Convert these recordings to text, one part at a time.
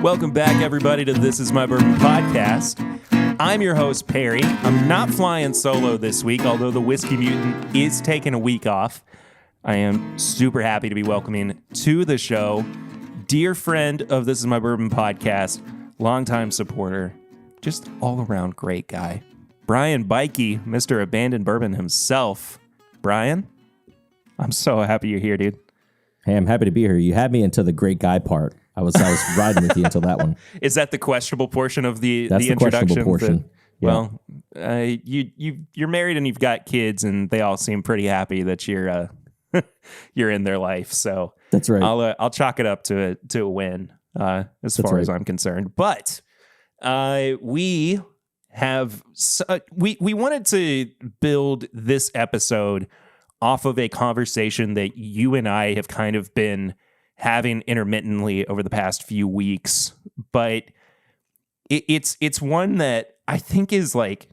Welcome back, everybody, to This Is My Bourbon podcast. I'm your host, Perry. I'm not flying solo this week, although the Whiskey Mutant is taking a week off. I am super happy to be welcoming to the show dear friend of This Is My Bourbon podcast, longtime supporter, just all-around great guy, Brian Beyke, Mr. Abandoned Bourbon himself. Brian, I'm so happy you're here, dude. Hey, I'm happy to be here. You had me until the great guy part. I was riding with you until that one. Is that the questionable portion of the That's the introduction? questionable portion. Yeah. Well, you're married and you've got kids, and they all seem pretty happy that you're you're in their life. So that's right. I'll chalk it up to a win as far as I'm concerned. But we wanted to build this episode off of a conversation that you and I have kind of been having intermittently over the past few weeks, but it's one that I think is like,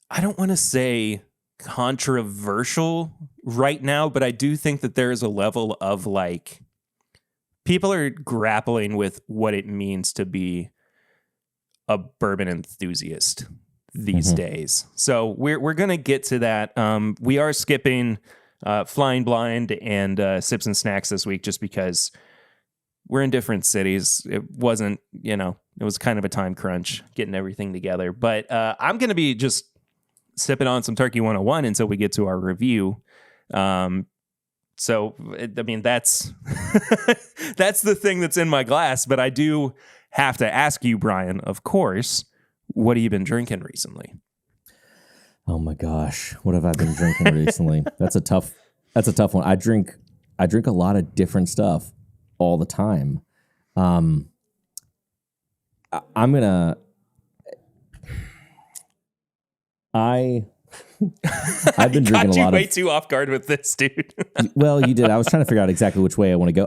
I don't want to say controversial right now, but I do think that there is a level of like, people are grappling with what it means to be a bourbon enthusiast these days. So we're going to get to that. We are skipping Flying Blind and Sips and Snacks this week just because we're in different cities. It wasn't, it was kind of a time crunch getting everything together. But I'm going to be just sipping on some Turkey 101 until we get to our review. So, I mean, that's that's the thing that's in my glass. But I do have to ask you, Brian, of course, what have you been drinking recently? Oh my gosh, what have I been drinking recently? That's a tough one. I drink a lot of different stuff all the time. I've been drinking a lot way too off guard with this, dude. Well, you did. I was trying to figure out exactly which way I want to go.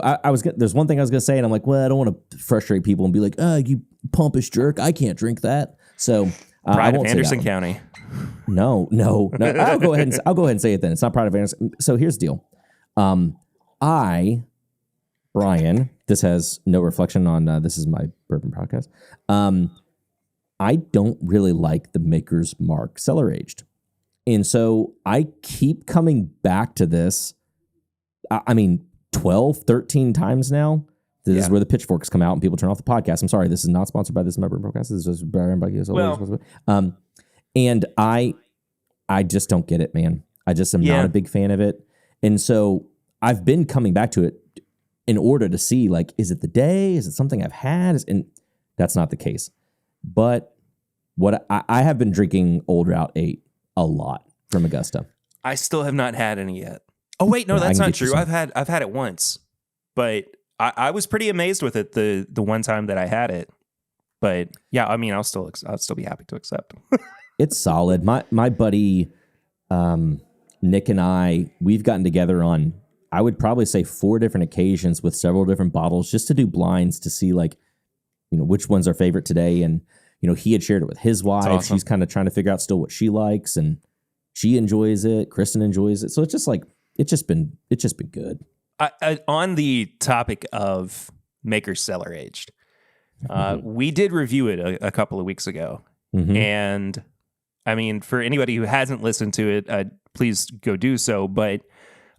There's one thing I was going to say, and I'm like, well, I don't want to frustrate people and be like, you pompous jerk, I can't drink that. So Pride of Anderson County. No. I'll go ahead and say it then. It's not Pride of Anderson. So here's the deal. Brian, this has no reflection on This Is My Bourbon podcast. I don't really like the Maker's Mark cellar aged. And so I keep coming back to this. I mean, 12, 13 times now. This is where the pitchforks come out and people turn off the podcast. I'm sorry, this is not sponsored by This Is My Bourbon podcast. This is just Brian Beyke AKA. And I just don't get it, man. I just am not a big fan of it. And so I've been coming back to it in order to see, like, is it the day? Is it something I've had? And that's not the case. But what I have been drinking Old Route 8 a lot from Augusta. I still have not had any yet. Oh, wait, no, that's not true. I've had it once. But I was pretty amazed with it the one time that I had it. But yeah, I mean, I'll still be happy to accept. It's solid. My buddy Nick and we've gotten together on, I would probably say 4 different occasions with several different bottles just to do blinds to see, like, which one's our favorite today. And he had shared it with his wife. Awesome. She's kind of trying to figure out still what she likes, and she enjoys it. Kristen enjoys it. So it's just been good. On the topic of Maker's Cellar Aged, we did review it a couple of weeks ago. Mm-hmm. And I mean, for anybody who hasn't listened to it, please go do so. But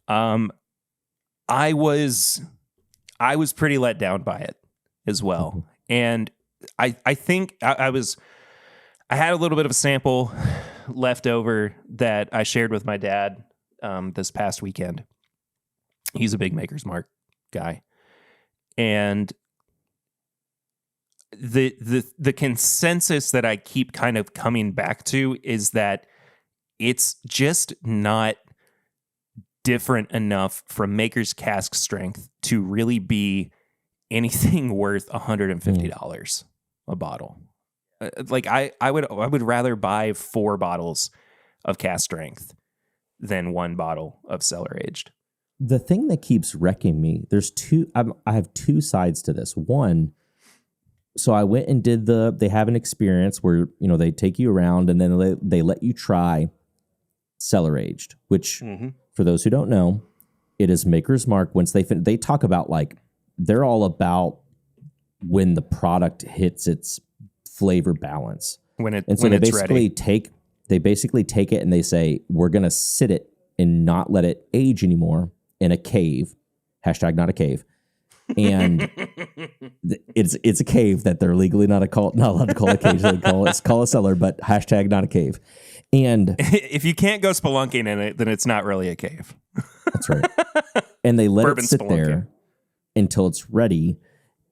I was pretty let down by it as well. Mm-hmm. And I think I had a little bit of a sample left over that I shared with my dad this past weekend. He's a big Maker's Mark guy. And the consensus that I keep kind of coming back to is that it's just not different enough from Maker's cask strength to really be anything worth $150 a bottle. Like I would rather buy 4 bottles of cask strength than 1 bottle of cellar aged. The thing that keeps wrecking me, I have 2 sides to this. One, so I went and they have an experience where, they take you around and then they let you try cellar aged, which for those who don't know, it is Maker's Mark. Once they talk about, like, they're all about when the product hits its flavor balance. And so they basically take it and they say, we're going to sit it and not let it age anymore in a cave. Hashtag not a cave. And it's a cave that they're legally not allowed to call a cave. They call a cellar, but hashtag not a cave. And if you can't go spelunking in it, then it's not really a cave. That's right. And they let it sit there until it's ready.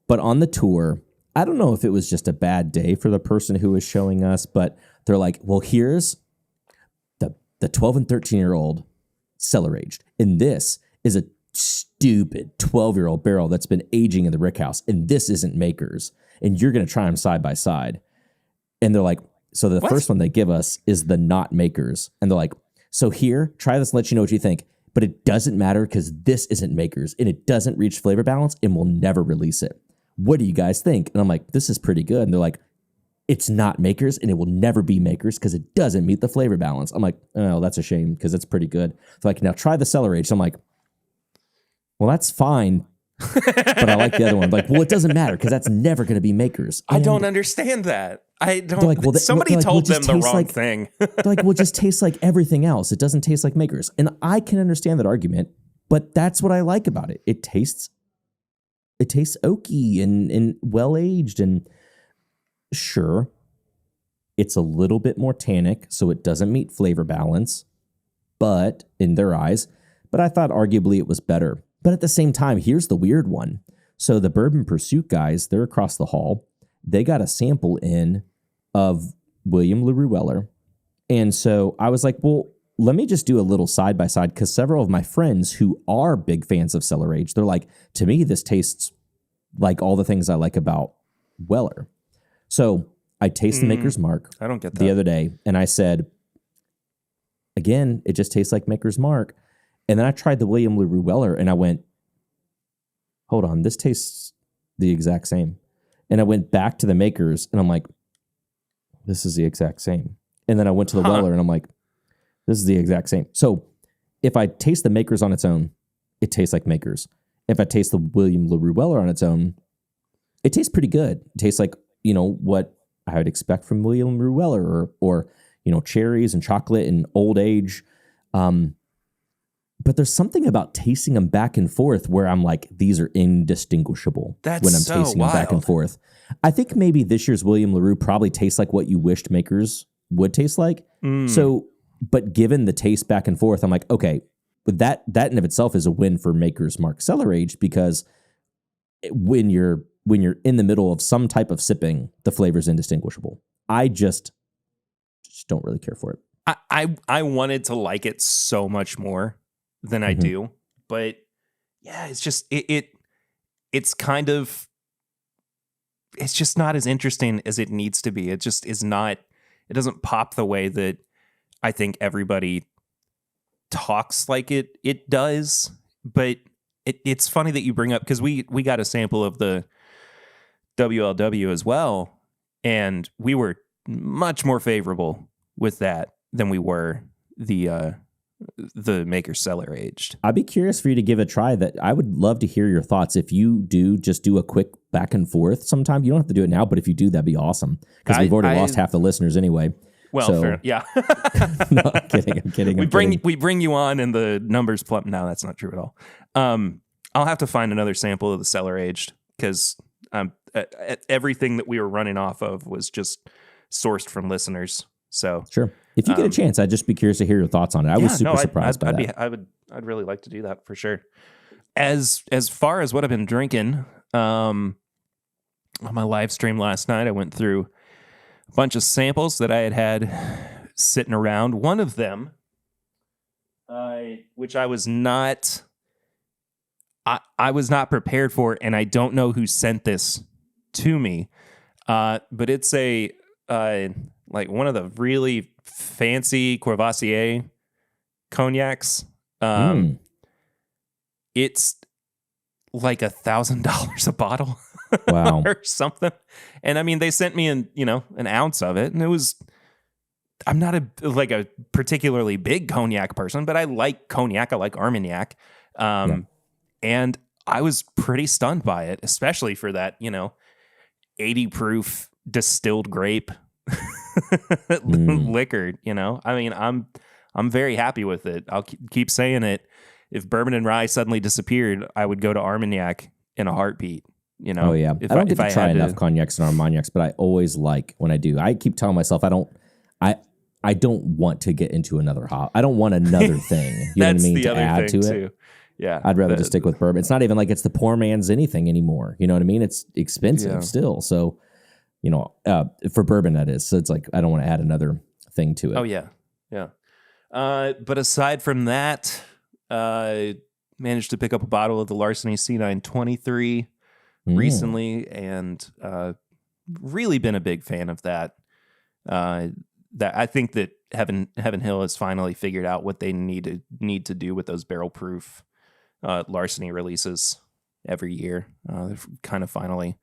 But on the tour, I don't know if it was just a bad day for the person who was showing us, but they're like, well, here's the 12 and 13-year-old cellar aged. And this is a stupid 12-year-old barrel that's been aging in the rick house. And this isn't Makers. And you're going to try them side by side. And they're like, so the first one they give us is the not Makers. And they're like, so here, try this and let you know what you think. But it doesn't matter because this isn't Makers and it doesn't reach flavor balance and we'll never release it. What do you guys think? And I'm like, this is pretty good. And they're like, it's not Makers and it will never be Makers because it doesn't meet the flavor balance. I'm like, oh, that's a shame because it's pretty good. They're like, now try the cellar age. So I'm like, well, that's fine. But I like the other one. Like, well, it doesn't matter because that's never going to be Makers. I don't understand that. I don't. Like, well, somebody told them the wrong thing. They're like, well, it just tastes like everything else. It doesn't taste like Makers. And I can understand that argument, but that's what I like about it. It tastes oaky and well-aged. And sure, it's a little bit more tannic, so it doesn't meet flavor balance, but in their eyes, but I thought arguably it was better. But at the same time, here's the weird one. So the Bourbon Pursuit guys, they're across the hall. They got a sample in of William LaRue Weller. And so I was like, well, let me just do a little side by side because several of my friends who are big fans of cellar age, they're like, to me, this tastes like all the things I like about Weller. So I tasted the Maker's Mark I don't get that. the other day, and I said, again, it just tastes like Maker's Mark. And then I tried the William LaRue Weller, and I went, hold on, this tastes the exact same. And I went back to the Makers, and I'm like, this is the exact same. And then I went to the Weller, and I'm like, this is the exact same. So if I taste the Makers on its own, it tastes like Makers. If I taste the William LaRue Weller on its own, it tastes pretty good. It tastes like, what I would expect from William LaRue Weller or cherries and chocolate and old age. But there's something about tasting them back and forth where I'm like, these are indistinguishable when I'm tasting them back and forth. I think maybe this year's William LaRue probably tastes like what you wished Makers would taste like. So, but given the taste back and forth, I'm like, okay, but that in of itself is a win for Maker's Mark Cellar Aged because when you're in the middle of some type of sipping, the flavor's indistinguishable. I just don't really care for it. I wanted to like it so much more than I do, but yeah, it's just it's kind of, it's just not as interesting as it needs to be. It just is not. It doesn't pop the way that I think everybody talks like it does. But it's funny that you bring up because we got a sample of the WLW as well, and we were much more favorable with that than we were the Maker's Cellar Aged. I'd be curious for you to give a try. That I would love to hear your thoughts. If you do, just do a quick back and forth sometime. You don't have to do it now, but if you do, that'd be awesome because we've already lost half the listeners anyway. Well, so, fair, yeah. No, I'm kidding. We bring you on and the numbers plummet. No, that's not true at all. I'll have to find another sample of the Cellar Aged because everything that we were running off of was just sourced from listeners. So sure. If you get a chance, I'd just be curious to hear your thoughts on it. I was super surprised by that. I'd really like to do that for sure. As far as what I've been drinking, on my live stream last night, I went through a bunch of samples that I had sitting around. One of them, which I was not prepared for, and I don't know who sent this to me, but it's a like one of the really fancy Courvoisier cognacs. It's like $1,000 a bottle. Wow. Or something. And I mean, they sent me an ounce of it, and it was, I'm not a particularly big cognac person, but I like cognac. I like Armagnac. And I was pretty stunned by it, especially for that, 80 proof distilled grape liquor, you know? I mean, I'm very happy with it. I'll keep saying it. If bourbon and rye suddenly disappeared, I would go to Armagnac in a heartbeat, you know? Oh yeah. I don't get to try enough cognacs and Armagnacs, but I always like when I do. I keep telling myself I don't want to get into another hop. I don't want another thing. You know what I mean? To add to it. Yeah. I'd rather just stick with bourbon. It's not even like it's the poor man's anything anymore. You know what I mean? It's expensive still. So, you know, for bourbon that is. So it's like I don't want to add another thing to it. Oh yeah. Yeah. But aside from that, managed to pick up a bottle of the Larceny C923 recently, and really been a big fan of that. That I think that Heaven Hill has finally figured out what they need to do with those barrel proof Larceny releases every year. They've kind of finally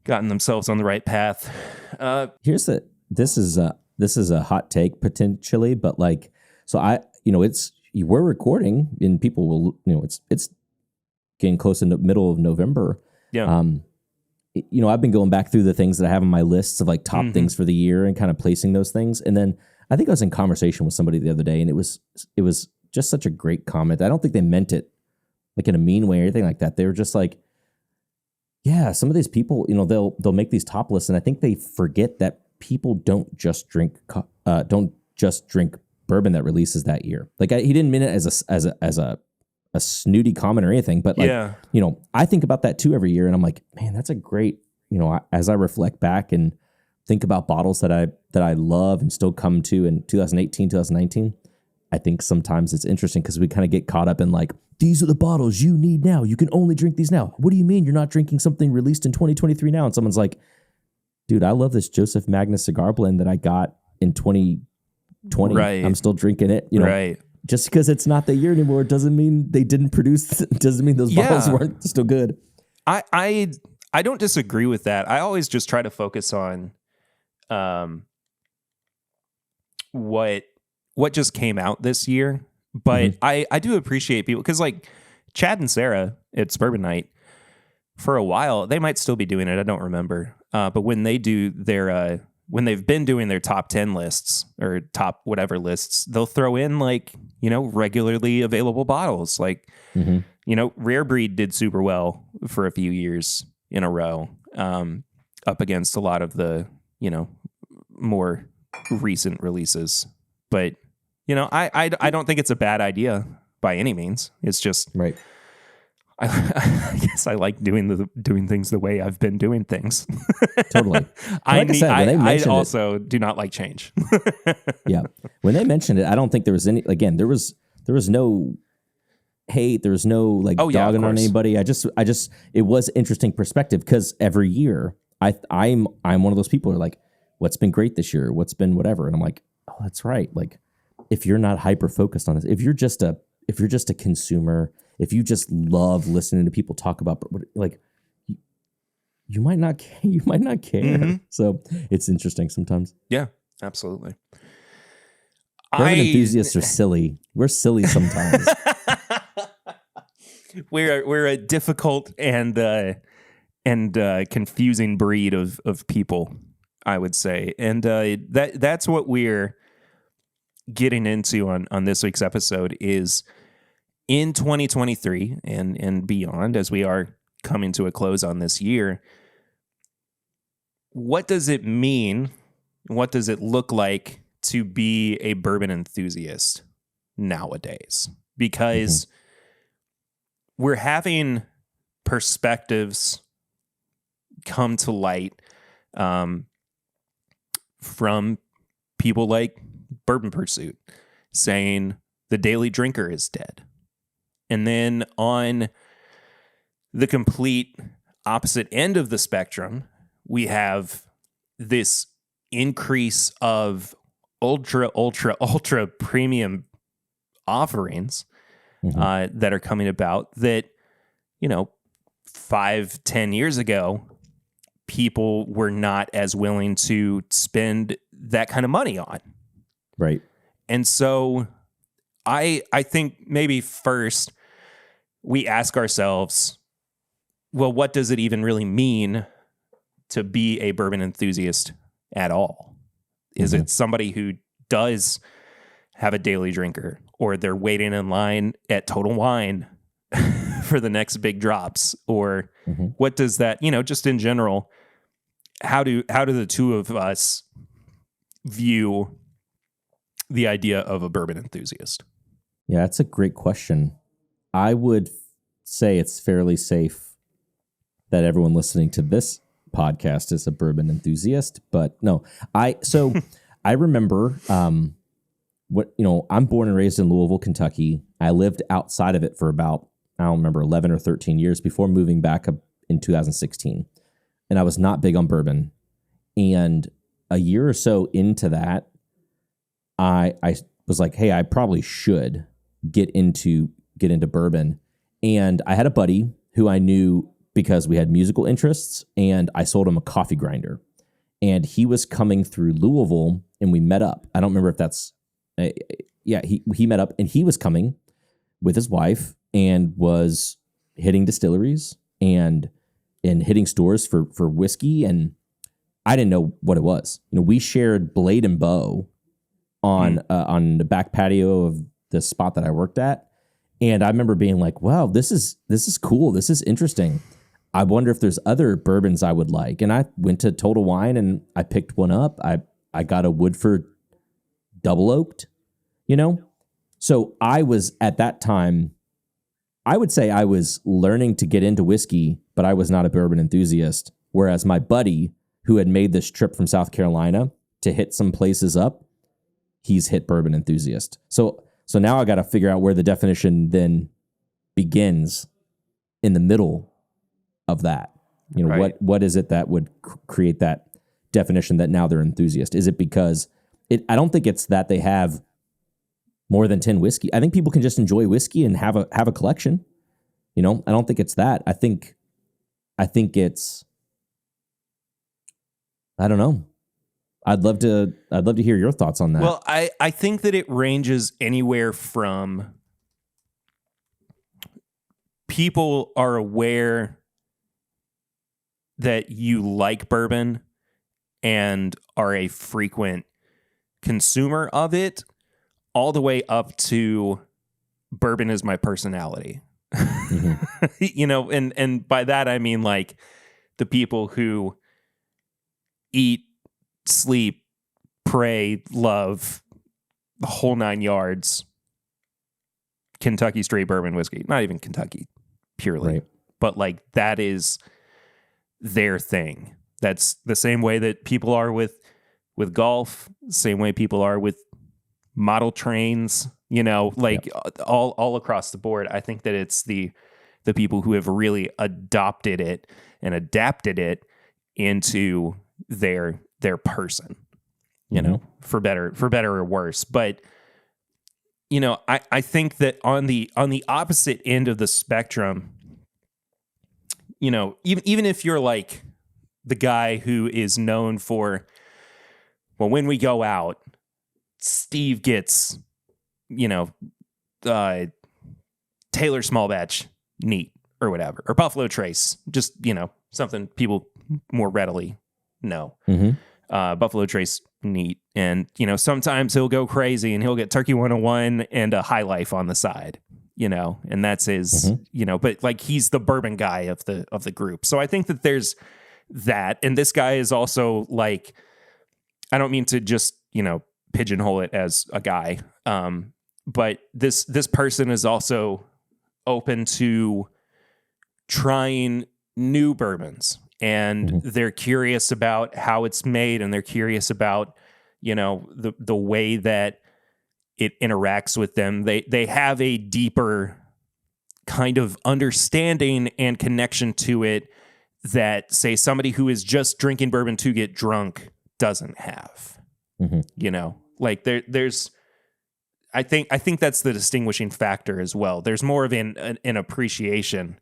gotten themselves on the right path. This is a hot take potentially, but like, so we're recording and people will, you know, it's getting close in the middle of November. Yeah. You know, I've been going back through the things that I have on my lists of like top things for the year and kind of placing those things. And then I think I was in conversation with somebody the other day, and it was just such a great comment. I don't think they meant it like in a mean way or anything like that. They were just like, yeah, some of these people, you know, they'll make these top lists, and I think they forget that people don't just drink bourbon that releases that year. Like he didn't mean it as a snooty comment or anything, but like, you know, I think about that too every year, and I'm like, man, that's a great, you know, as I reflect back and think about bottles that I love and still come to in 2018, 2019, I think sometimes it's interesting because we kind of get caught up in like, these are the bottles you need now. You can only drink these now. What do you mean you're not drinking something released in 2023 now? And someone's like, dude, I love this Joseph Magnus cigar blend that I got in 2020. Right. I'm still drinking it, you know. Right. Just because it's not the year anymore doesn't mean they didn't produce. Doesn't mean those bottles weren't still good. I don't disagree with that. I always just try to focus on what just came out this year. But I do appreciate people because like Chad and Sarah at Bourbon Night for a while, they might still be doing it. I don't remember. But when they do their when they've been doing their top 10 lists or top whatever lists, they'll throw in like, you know, regularly available bottles. Like, you know, Rare Breed did super well for a few years in a row, up against a lot of the, you know, more recent releases. But, you know, I don't think it's a bad idea by any means. It's just, right. I guess I like doing things the way I've been doing things. Totally. I also do not like change. Yeah. When they mentioned it, I don't think there was any, again, there was no hate. There was no like dogging on anybody. It was interesting perspective because every year I'm one of those people who are like, what's been great this year? What's been whatever? And I'm like, oh, that's right. Like if you're not hyper focused on this, if you're just a consumer, if you just love listening to people talk about, like, you might not care. You might not care. So it's interesting sometimes. Yeah, absolutely. Bourbon enthusiasts are silly. We're silly sometimes. We're a difficult and confusing breed of people, I would say, and that's what we're getting into on this week's episode is. In 2023 and beyond, as we are coming to a close on this year, what does it mean? What does it look like to be a bourbon enthusiast nowadays? Because we're having perspectives come to light from people like Bourbon Pursuit saying the daily drinker is dead. And then on the complete opposite end of the spectrum, we have this increase of ultra premium offerings that are coming about that, you know, 5-10 years ago, people were not as willing to spend that kind of money on. Right. And so I think maybe first we ask ourselves, well, what does it even really mean to be a bourbon enthusiast at all? Is it somebody who does have a daily drinker, or they're waiting in line at Total Wine for the next big drops? Or what does that, just in general, how do the two of us view the idea of a bourbon enthusiast? Yeah, that's a great question. I would say it's fairly safe that everyone listening to this podcast is a bourbon enthusiast, but no. I remember I'm born and raised in Louisville, Kentucky. I lived outside of it for about, I don't remember, 11 or 13 years before moving back up in 2016. And I was not big on bourbon. And a year or so into that, I was like, hey, I probably should get into bourbon. And I had a buddy who I knew because we had musical interests, and I sold him a coffee grinder. And he was coming through Louisville, and we met up. I don't remember if that's, he met up, and he was coming with his wife and was hitting distilleries and hitting stores for whiskey. And I didn't know what it was. We shared Blade and Bow on the back patio of the spot that I worked at. And I remember being like, wow, this is cool. This is interesting. I wonder if there's other bourbons I would like. And I went to Total Wine and I picked one up. I got a Woodford double oaked, So I was, at that time, I would say I was learning to get into whiskey, but I was not a bourbon enthusiast. Whereas my buddy, who had made this trip from South Carolina to hit some places up, he's hit bourbon enthusiast. So now I got to figure out where the definition then begins in the middle of that. Right. What is it that would create that definition that now they're enthusiast? Is it because I don't think it's that they have more than 10 whiskey. I think people can just enjoy whiskey and have a collection. I don't think it's that. I think it's, I don't know. I'd love to hear your thoughts on that. Well, I think that it ranges anywhere from people are aware that you like bourbon and are a frequent consumer of it, all the way up to bourbon is my personality. And by that I mean like the people who eat, sleep, pray, love, the whole 9 yards, Kentucky straight bourbon whiskey. Not even Kentucky purely, right. But like that is their thing. That's the same way that people are with golf, same way people are with model trains, all across the board. I think that it's the people who have really adopted it and adapted it into their person, for better or worse. But I think that on the opposite end of the spectrum, even if you're like the guy who is known for, well, when we go out, Steve gets, Taylor Small Batch neat or whatever, or Buffalo Trace, just, something people more readily know. Buffalo Trace neat. And, sometimes he'll go crazy and he'll get Turkey 101 and a High Life on the side, and that's his, but like he's the bourbon guy of the group. So I think that there's that. And this guy is also like, I don't mean to just, pigeonhole it as a guy. But this person is also open to trying new bourbons, and they're curious about how it's made, and they're curious about, the way that it interacts with them. They have a deeper kind of understanding and connection to it that, say, somebody who is just drinking bourbon to get drunk doesn't have. Like there's I think that's the distinguishing factor as well. There's more of an appreciation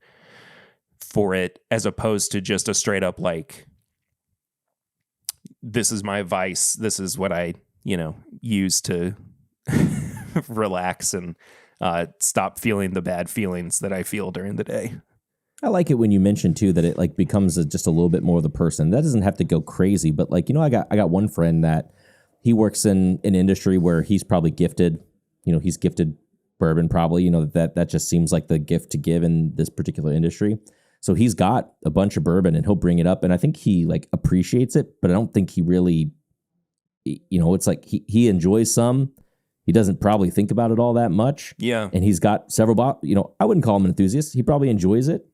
for it as opposed to just a straight up like, this is my vice, this is what I use to relax and stop feeling the bad feelings that I feel during the day. I like it when you mention too that it like becomes just a little bit more of the person. That doesn't have to go crazy, but like, I got one friend that he works in an industry where he's probably gifted, he's gifted bourbon probably, that just seems like the gift to give in this particular industry. So he's got a bunch of bourbon and he'll bring it up and I think he like appreciates it, but I don't think he really, it's like he enjoys some. He doesn't probably think about it all that much. Yeah. And he's got several bottles, I wouldn't call him an enthusiast. He probably enjoys it.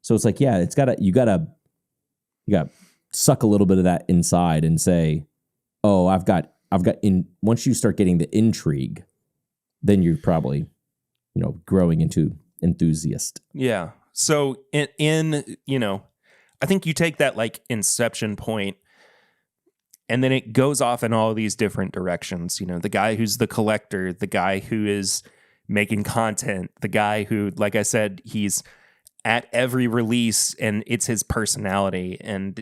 So it's like, yeah, you gotta suck a little bit of that inside and say, oh, I've got once you start getting the intrigue, then you're probably, growing into enthusiast. Yeah. So in I think you take that like inception point and then it goes off in all these different directions. The guy who's the collector, the guy who is making content, the guy who, like I said, he's at every release and it's his personality. And,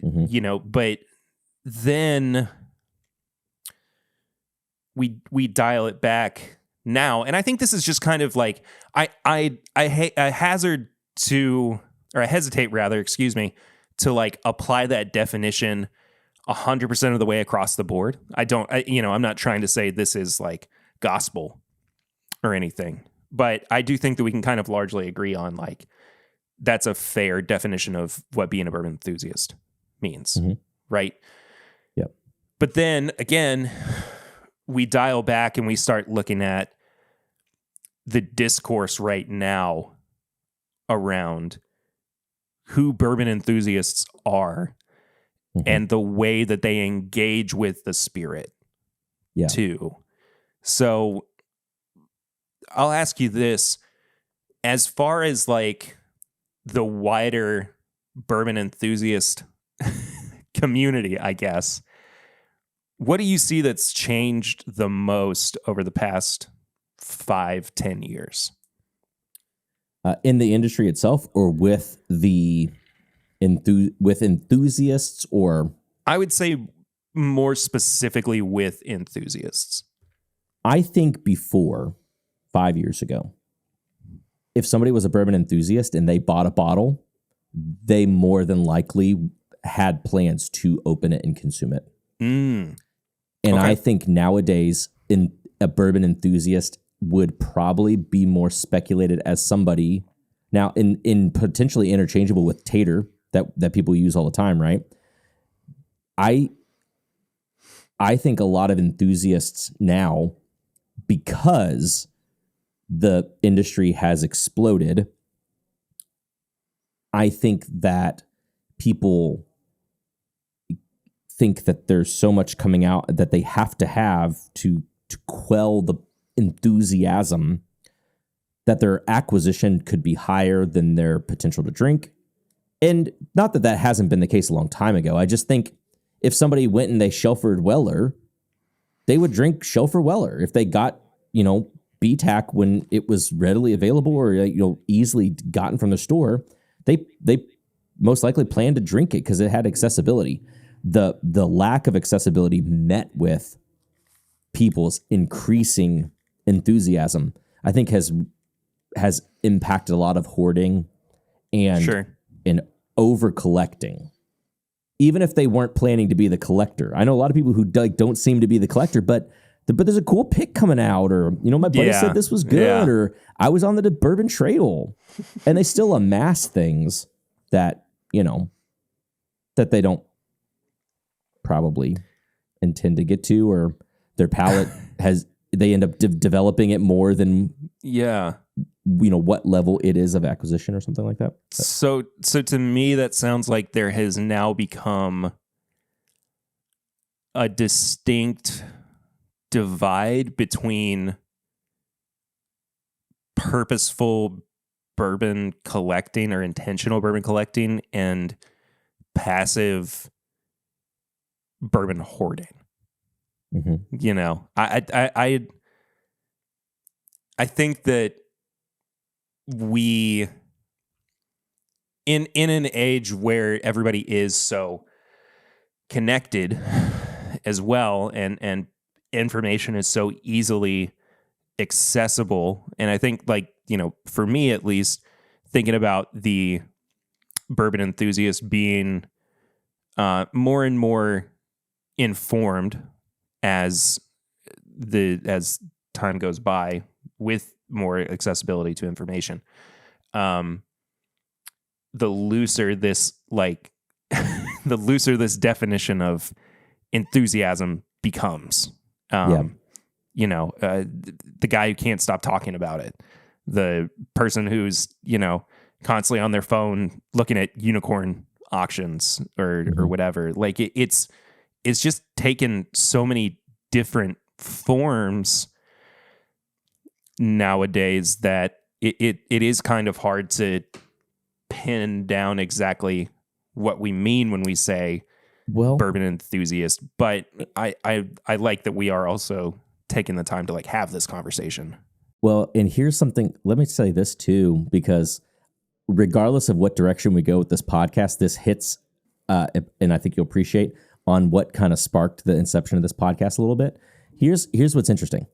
but then we dial it back now. And I think this is just kind of like, I hesitate rather, to like apply that definition 100% of the way across the board. I'm not trying to say this is like gospel or anything, but I do think that we can kind of largely agree on like, that's a fair definition of what being a bourbon enthusiast means, right? Yep. But then again, we dial back and we start looking at the discourse right now around who bourbon enthusiasts are and the way that they engage with the spirit too. So I'll ask you this, as far as like the wider bourbon enthusiast community, I guess, what do you see that's changed the most over the past 5-10 years? In the industry itself, or with the enthusiasts, or I would say more specifically with enthusiasts. I think before 5 years ago, if somebody was a bourbon enthusiast and they bought a bottle, they more than likely had plans to open it and consume it. And I think nowadays, a bourbon enthusiast would probably be more speculated as somebody now in potentially interchangeable with tater that people use all the time, right? I think a lot of enthusiasts now, because the industry has exploded, I think that people think that there's so much coming out that they have to quell the enthusiasm, that their acquisition could be higher than their potential to drink. And not that hasn't been the case a long time ago. I just think if somebody went and they Shelford Weller, they would drink Shelford Weller. If they got, BTAC when it was readily available or easily gotten from the store, they most likely planned to drink it because it had accessibility. The lack of accessibility met with people's increasing enthusiasm, I think has impacted a lot of hoarding and over collecting. Even if they weren't planning to be the collector. I know a lot of people who don't seem to be the collector, but there's a cool pick coming out, or my buddy said this was good, or I was on the bourbon trail, and they still amass things that that they don't probably intend to get to, or their palate they end up developing it more than what level it is of acquisition or something like that. So to me, that sounds like there has now become a distinct divide between purposeful bourbon collecting or intentional bourbon collecting and passive bourbon hoarding. I think that we in an age where everybody is so connected as well, and information is so easily accessible, and I think, like, for me at least, thinking about the bourbon enthusiasts being more and more informed as time goes by with more accessibility to information. The looser this definition of enthusiasm becomes. The guy who can't stop talking about it, the person who's, constantly on their phone looking at unicorn auctions or whatever. Like it's just taken so many different forms nowadays that it is kind of hard to pin down exactly what we mean when we say bourbon enthusiast. But I like that we are also taking the time to like have this conversation. Well, and here's something, let me say this too, because regardless of what direction we go with this podcast, this hits, and I think you'll appreciate on what kind of sparked the inception of this podcast a little bit. Here's what's interesting.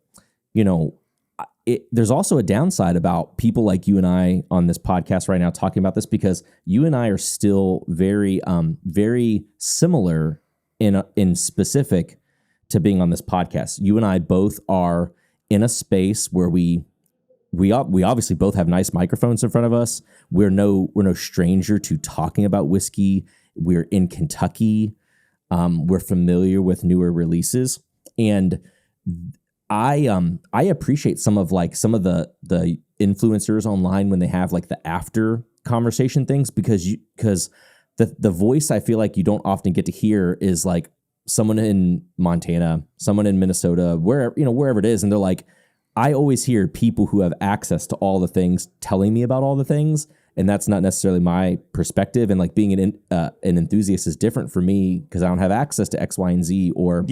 There's also a downside about people like you and I on this podcast right now talking about this, because you and I are still very, very similar in specific to being on this podcast. You and I both are in a space where we obviously both have nice microphones in front of us. We're no stranger to talking about whiskey. We're in Kentucky. We're familiar with newer releases, and I appreciate some of the influencers online when they have like the after conversation things, because the voice I feel like you don't often get to hear is like someone in Montana, someone in Minnesota, wherever it is, and they're like, I always hear people who have access to all the things telling me about all the things, and that's not necessarily my perspective. And like being an enthusiast is different for me because I don't have access to X, Y, and Z, or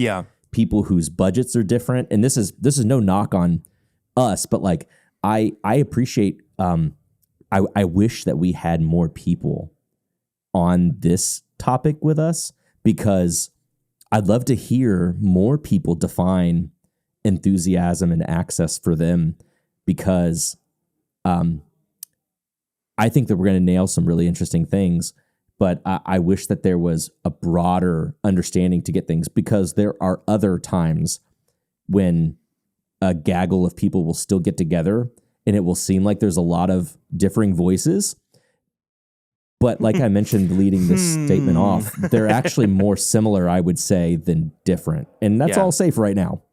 people whose budgets are different. And this is no knock on us, but like I appreciate. I wish that we had more people on this topic with us, because I'd love to hear more people define enthusiasm and access for them, because I think that we're going to nail some really interesting things, but I wish that there was a broader understanding to get things, because there are other times when a gaggle of people will still get together and it will seem like there's a lot of differing voices. But like I mentioned, leading this statement off, they're actually more similar, I would say, than different. And that's all I'll say for right now.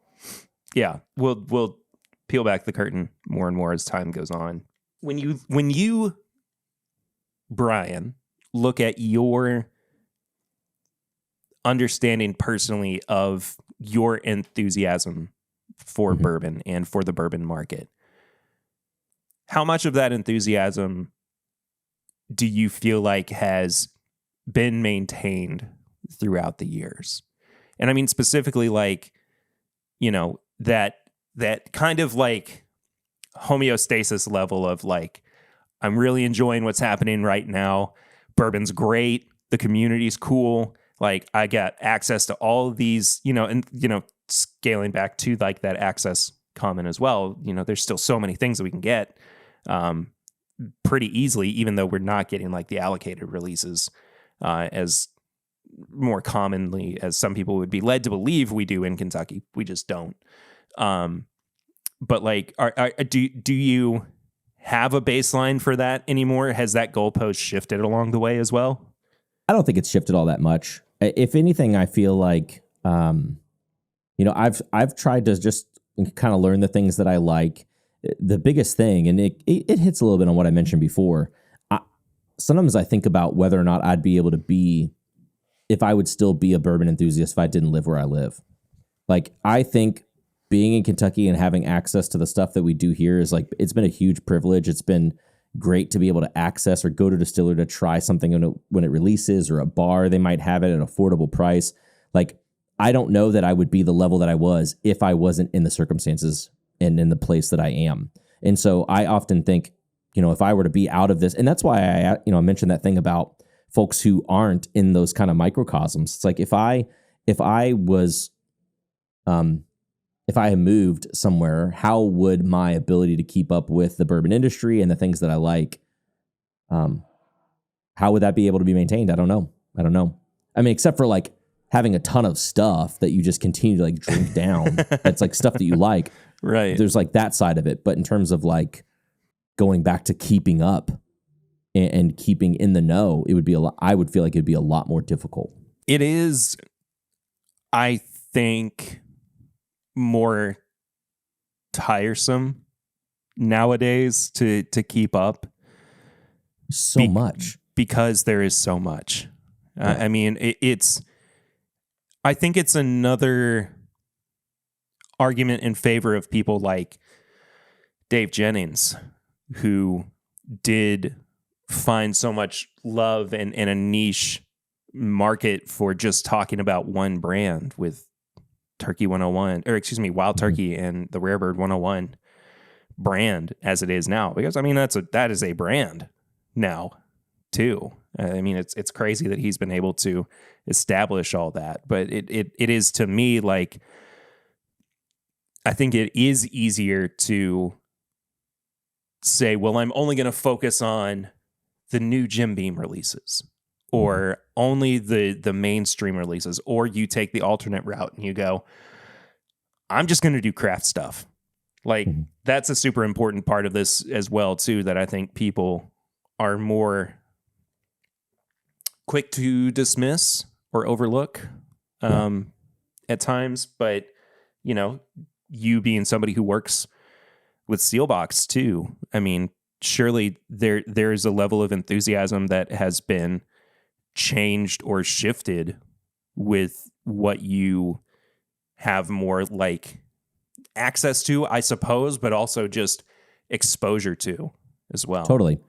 Yeah, we'll peel back the curtain more and more as time goes on. When you, Brian, look at your understanding personally of your enthusiasm for bourbon and for the bourbon market, how much of that enthusiasm do you feel like has been maintained throughout the years? And I mean specifically like, that kind of like homeostasis level of like, I'm really enjoying what's happening right now. Bourbon's great. The community's cool. Like I got access to all of these, scaling back to like that access comment as well. There's still so many things that we can get pretty easily, even though we're not getting like the allocated releases as more commonly as some people would be led to believe we do in Kentucky. We just don't. But like, do you have a baseline for that anymore? Has that goalpost shifted along the way as well? I don't think it's shifted all that much. If anything, I feel like, I've tried to just kind of learn the things that I like. The biggest thing, and it hits a little bit on what I mentioned before. Sometimes I think about whether or not I'd be able to be, if I would still be a bourbon enthusiast if I didn't live where I live. Like, I think being in Kentucky and having access to the stuff that we do here is like, it's been a huge privilege. It's been great to be able to access or go to distiller to try something when it releases, or a bar, they might have it at an affordable price. Like, I don't know that I would be the level that I was if I wasn't in the circumstances and in the place that I am. And so I often think, if I were to be out of this, and that's why I mentioned that thing about folks who aren't in those kind of microcosms. It's like, if I had moved somewhere, how would my ability to keep up with the bourbon industry and the things that I like, how would that be able to be maintained? I don't know. I mean, except for like having a ton of stuff that you just continue to like drink down. That's like stuff that you like. Right. There's like that side of it. But in terms of like going back to keeping up and keeping in the know, it would be I would feel like it'd be a lot more difficult. It is, I think, more tiresome nowadays to keep up. So much. Because there is so much. I mean, I think it's another argument in favor of people like Dave Jennings, who did find so much love and a niche market for just talking about one brand with Turkey 101, or excuse me, Wild Turkey and the Rare Bird 101 brand as it is now. Because I mean, that is a brand now too. I mean, it's crazy that he's been able to establish all that, but it is, to me, like, I think it is easier to say, well, I'm only going to focus on the new Jim Beam releases, or only the mainstream releases, or you take the alternate route and you go, I'm just going to do craft stuff. Like, that's a super important part of this as well too, that I think people are more quick to dismiss or overlook at times. But, you know, you being somebody who works with Sealbox too, I mean, surely there's a level of enthusiasm that has been changed or shifted with what you have more like access to, I suppose, but also just exposure to as well. Totally.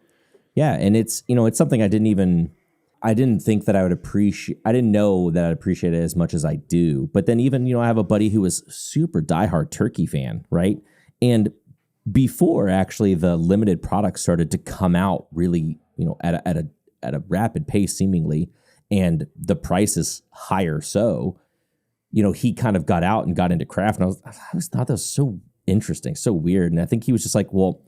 Yeah. And it's, you know, it's something I didn't think that I would appreciate. I didn't know that I'd appreciate it as much as I do. But then even, you know, I have a buddy who was super diehard turkey fan, right? And before actually the limited products started to come out really, you know, at a rapid pace seemingly, and the price is higher. So, you know, he kind of got out and got into craft, and I always thought that was so interesting, so weird. And I think he was just like, well,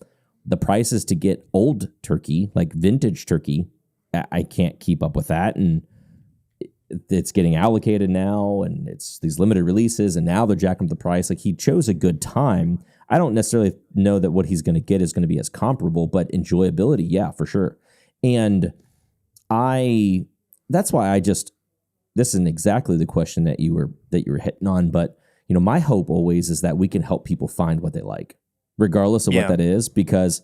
the prices to get old turkey, like vintage turkey, I can't keep up with that. And it's getting allocated now, and it's these limited releases, and now they're jacking up the price. Like, he chose a good time. I don't necessarily know that what he's going to get is going to be as comparable, but enjoyability, yeah, for sure. And that's why this isn't exactly the question that you were hitting on, but, you know, my hope always is that we can help people find what they like, regardless of what that is, because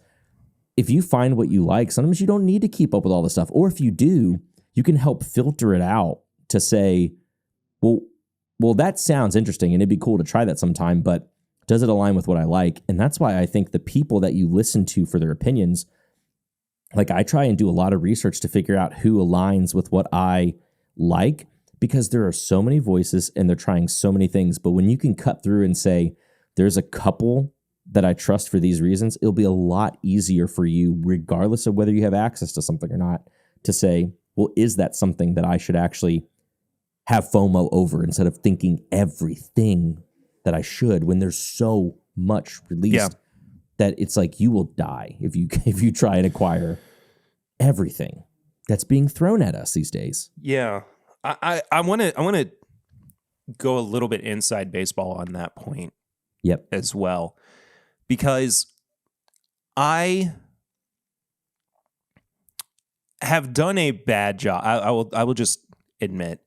if you find what you like, sometimes you don't need to keep up with all the stuff. Or if you do, you can help filter it out to say, well, that sounds interesting and it'd be cool to try that sometime, but does it align with what I like? And that's why I think the people that you listen to for their opinions, like, I try and do a lot of research to figure out who aligns with what I like, because there are so many voices and they're trying so many things. But when you can cut through and say, there's a couple that I trust for these reasons, it'll be a lot easier for you, regardless of whether you have access to something or not, to say, well, is that something that I should actually have FOMO over, instead of thinking everything that I should, when there's so much released that it's like you will die if you try and acquire everything that's being thrown at us these days. Yeah. I want to go a little bit inside baseball on that point. Yep. As well. Because I have done a bad job. I will just admit,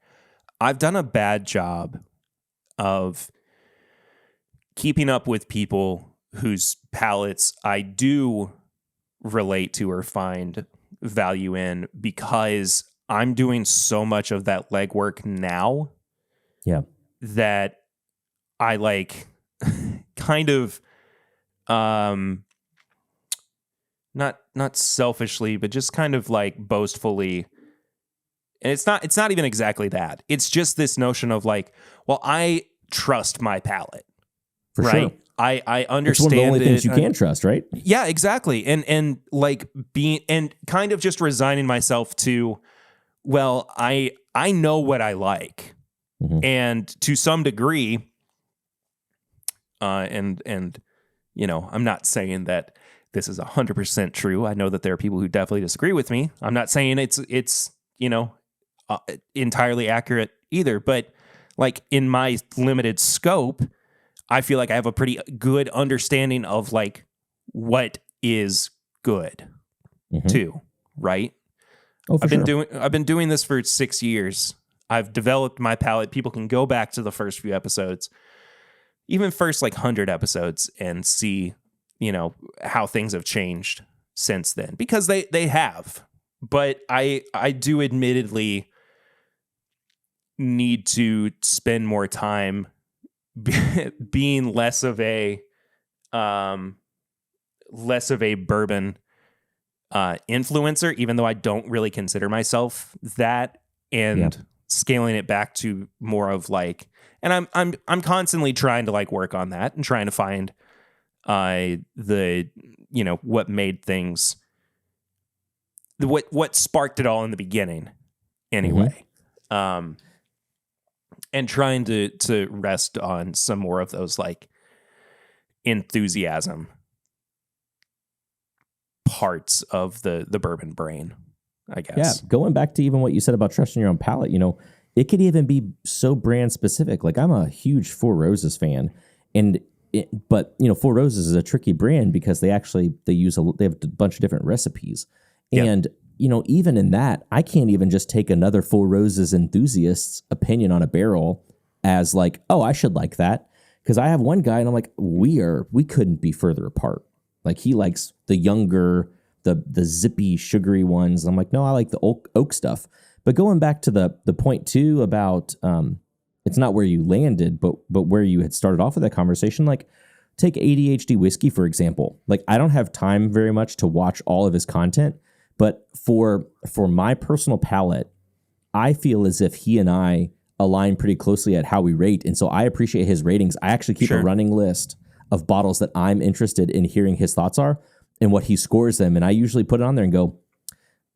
I've done a bad job of keeping up with people whose palates I do relate to or find value in, because I'm doing so much of that legwork now. Yeah. That I like kind of not selfishly, but just kind of like boastfully. And it's not even exactly that. It's just this notion of like, well, I trust my palate. For right? Sure. I understand. It's one of the only things you can trust, right? Yeah, exactly. And like being, and kind of just resigning myself to, well, I know what I like. Mm-hmm. And to some degree, and you know, I'm not saying that this is 100% true. I know that there are people who definitely disagree with me. I'm not saying it's entirely accurate either, but like in my limited scope, I feel like I have a pretty good understanding of like what is good too, right? Oh, for sure. I've been doing this for 6 years. I've developed my palate. People can go back to the first few episodes, even first like 100 episodes, and see, how things have changed since then, because they have. But I do admittedly need to spend more time being less of a bourbon influencer, even though I don't really consider myself that, and scaling it back to more of like, and I'm constantly trying to like work on that and trying to find what made things, what sparked it all in the beginning anyway. And trying to rest on some more of those like enthusiasm parts of the bourbon brain, I guess. Yeah, going back to even what you said about trusting your own palate, it could even be so brand specific. Like I'm a huge Four Roses fan, but Four Roses is a tricky brand because they have a bunch of different recipes, and even in that, I can't even just take another Four Roses enthusiast's opinion on a barrel as like, oh, I should like that, because I have one guy and I'm like, we couldn't be further apart. Like he likes the younger, the zippy, sugary ones. I'm like, no, I like the oak stuff. But going back to the point too about it's not where you landed, but where you had started off with that conversation. Like take ADHD Whiskey, for example. Like I don't have time very much to watch all of his content, but for my personal palate, I feel as if he and I align pretty closely at how we rate. And so I appreciate his ratings. I actually keep a running list of bottles that I'm interested in hearing his thoughts are and what he scores them. And I usually put it on there and go,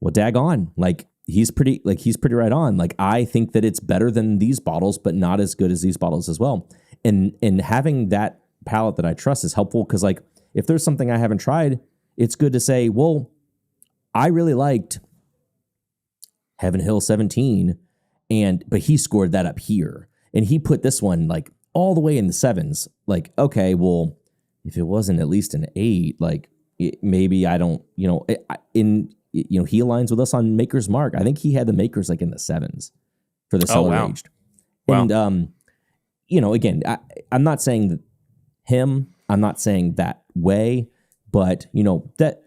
well, daggone, like he's pretty right on. Like I think that it's better than these bottles, but not as good as these bottles as well. And having that palate that I trust is helpful, because like if there's something I haven't tried, it's good to say, well, I really liked Heaven Hill 17, but he scored that up here, and he put this one like all the way in the 7s. Like, okay, well, if it wasn't at least an 8, like maybe I don't, he aligns with us on Maker's Mark. I think he had the Makers like in the 7s for the cellar aged. Wow. And again, I'm not saying that I'm not saying that way, but that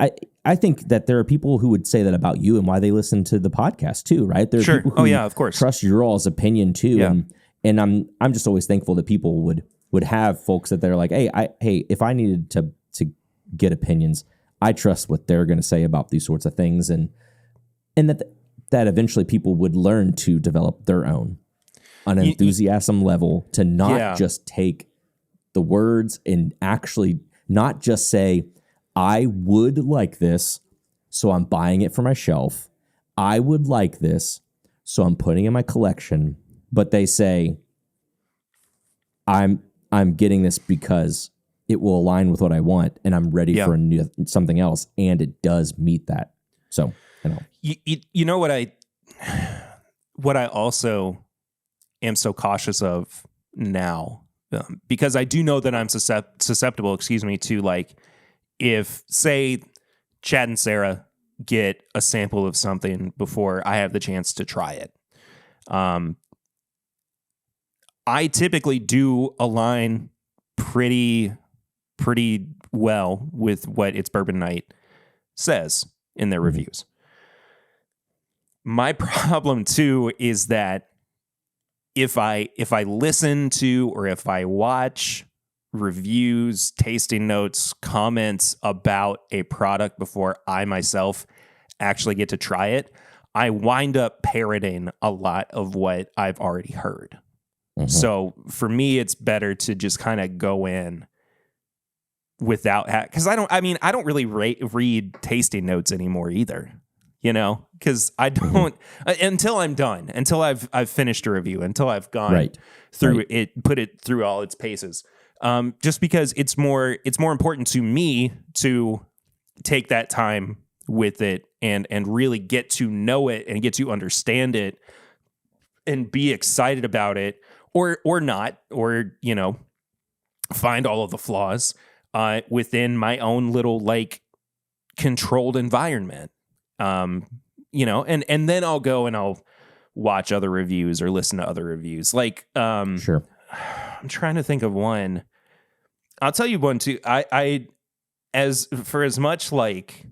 I think that there are people who would say that about you and why they listen to the podcast too, right? There are people who of course, trust your all's opinion too. Yeah. And I'm just always thankful that people would have folks that they're like, hey, if I needed to get opinions, I trust what they're going to say about these sorts of things, and that eventually people would learn to develop their own on an enthusiasm level, to not just take the words and actually not just say, I would like this, so I'm buying it for my shelf. I would like this, so I'm putting it in my collection. But they say, I'm getting this because it will align with what I want, and I'm ready for something else, and it does meet that. So, you know what I also am so cautious of now, because I do know that I'm susceptible, to like, if say Chad and Sarah get a sample of something before I have the chance to try it. I typically do align pretty well with what It's Bourbon Night says in their reviews. My problem too is that if I listen to, or if I watch reviews, tasting notes, comments about a product before I myself actually get to try it, I wind up parroting a lot of what I've already heard. Mm-hmm. So for me, it's better to just kind of go in without, because I don't really read tasting notes anymore either, because I don't, until I'm done, until I've finished a review, until I've gone through it, put it through all its paces. Just because it's more important to me to take that time with it and really get to know it and get to understand it and be excited about it, or not, or, you know, find all of the flaws within my own little like controlled environment. You know, and then I'll go and I'll watch other reviews or listen to other reviews. Like, Sure. I'm trying to think of one. I'll tell you one too. I as much like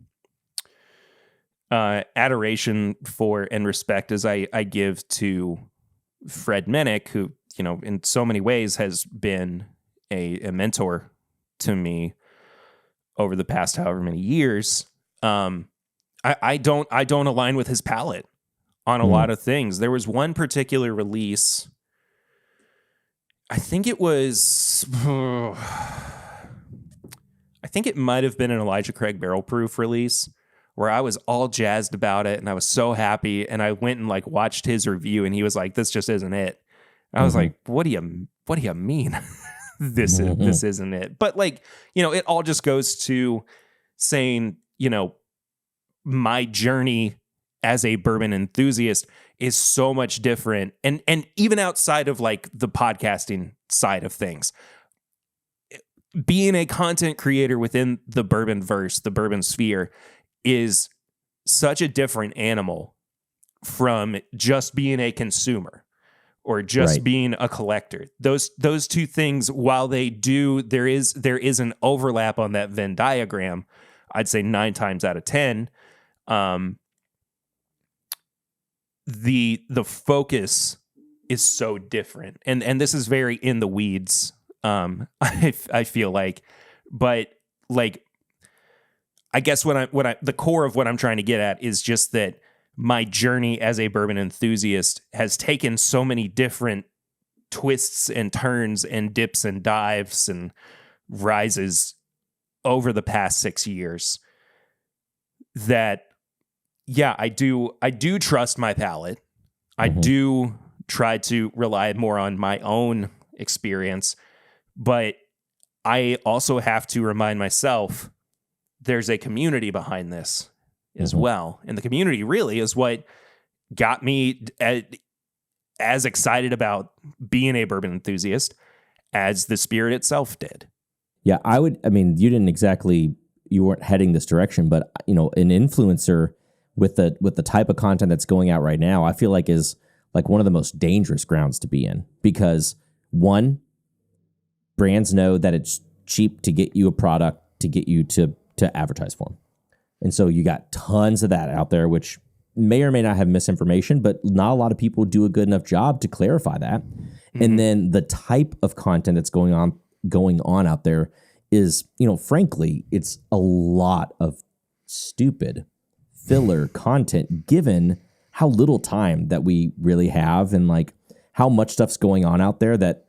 adoration for and respect as I give to Fred Minnick, who, you know, in so many ways has been a mentor to me over the past however many years. I don't align with his palate on a lot of things. There was one particular release. I think it was, I think it might have been an Elijah Craig Barrel Proof release where I was all jazzed about it and I was so happy, and I went and like watched his review and he was like, "This just isn't it." And I was like, "What do you mean? This isn't it?" But like, you know, it all just goes to saying, you know, my journey as a bourbon enthusiast is so much different. And even outside of like the podcasting side of things, being a content creator within the bourbon verse, the bourbon sphere, is such a different animal from just being a consumer or just being a collector. Those two things, while they do, there is an overlap on that Venn diagram. I'd say 9 times out of 10. The focus is so different, and this is very in the weeds. I feel like, but like, I guess the core of what I'm trying to get at is just that my journey as a bourbon enthusiast has taken so many different twists and turns and dips and dives and rises over the past 6 years that, yeah, I do trust my palate. I do try to rely more on my own experience, but I also have to remind myself there's a community behind this as well. And the community really is what got me as excited about being a bourbon enthusiast as the spirit itself did. Yeah, you weren't heading this direction, but, you know, an influencer with the type of content that's going out right now, I feel like is like one of the most dangerous grounds to be in, because one, brands know that it's cheap to get you a product, to get you to advertise for them. And so you got tons of that out there, which may or may not have misinformation, but not a lot of people do a good enough job to clarify that. And then the type of content that's going on out there is, you know, frankly, it's a lot of stupid filler content, given how little time that we really have and like how much stuff's going on out there that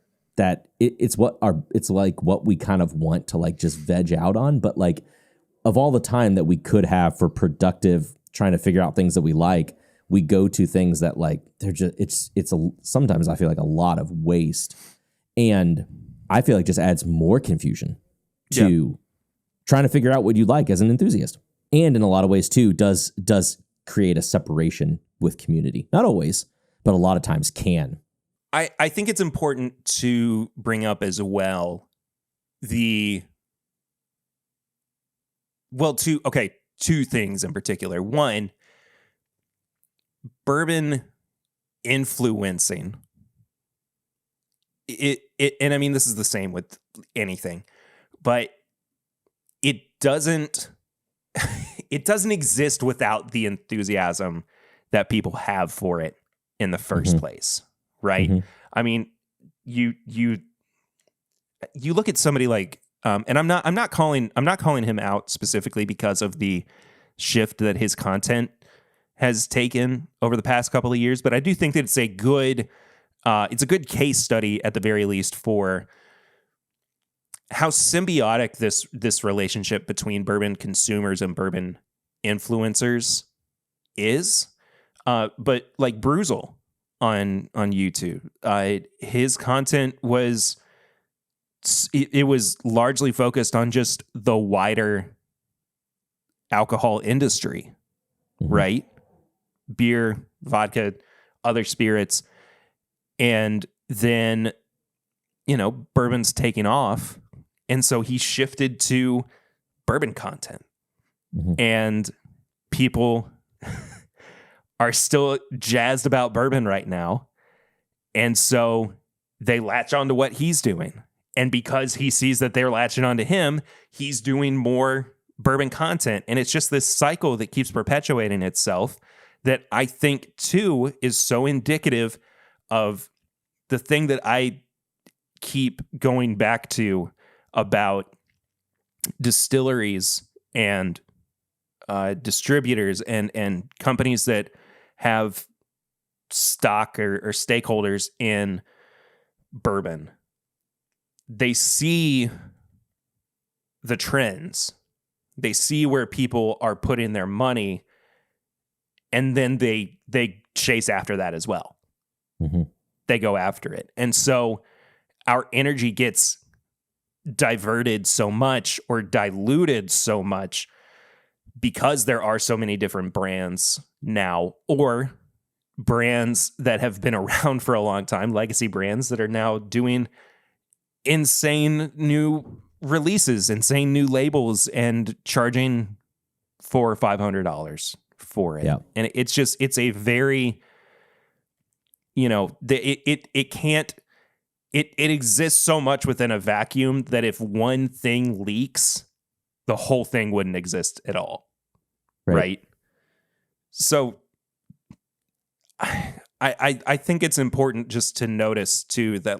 it's like what we kind of want to like just veg out on. But like, of all the time that we could have for productive trying to figure out things that we like, we go to things that like they're just sometimes I feel like a lot of waste, and I feel like just adds more confusion to trying to figure out what you like as an enthusiast. And in a lot of ways too, does create a separation with community. Not always, but a lot of times can. I think it's important to bring up as well two things in particular. One, bourbon influencing. It and I mean, this is the same with anything, but it doesn't exist without the enthusiasm that people have for it in the first place, right? I mean, you look at somebody like, and I'm not calling him out specifically because of the shift that his content has taken over the past couple of years, but I do think that it's a good case study at the very least for how symbiotic this relationship between bourbon consumers and bourbon influencers is. But like Bruzel on YouTube, his content was largely focused on just the wider alcohol industry, right? Beer, vodka, other spirits. And then, bourbon's taking off. And so he shifted to bourbon content. And people are still jazzed about bourbon right now. And so they latch on to what he's doing. And because he sees that they're latching on to him, he's doing more bourbon content. And it's just this cycle that keeps perpetuating itself that I think, too, is so indicative of the thing that I keep going back to about distilleries and distributors and companies that have stock or stakeholders in bourbon. They see the trends. They see where people are putting their money, and then they chase after that as well. They go after it. And so our energy gets diverted so much or diluted so much because there are so many different brands now, or brands that have been around for a long time, legacy brands that are now doing insane new releases, insane new labels, and charging $400 or $500 for it. Yeah. And it's a very, it exists so much within a vacuum that if one thing leaks, the whole thing wouldn't exist at all. Right? So I think it's important just to notice too that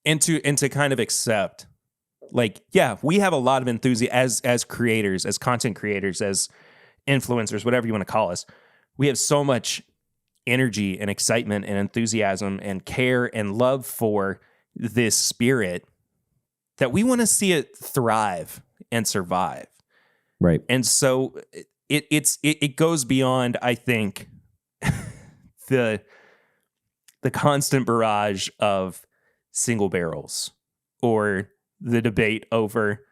and to kind of accept, we have a lot of enthusiasm as creators, as content creators, as influencers, whatever you want to call us. We have so much energy and excitement and enthusiasm and care and love for this spirit that we want to see it thrive and survive. Right. And so it goes beyond, I think, the constant barrage of single barrels or the debate over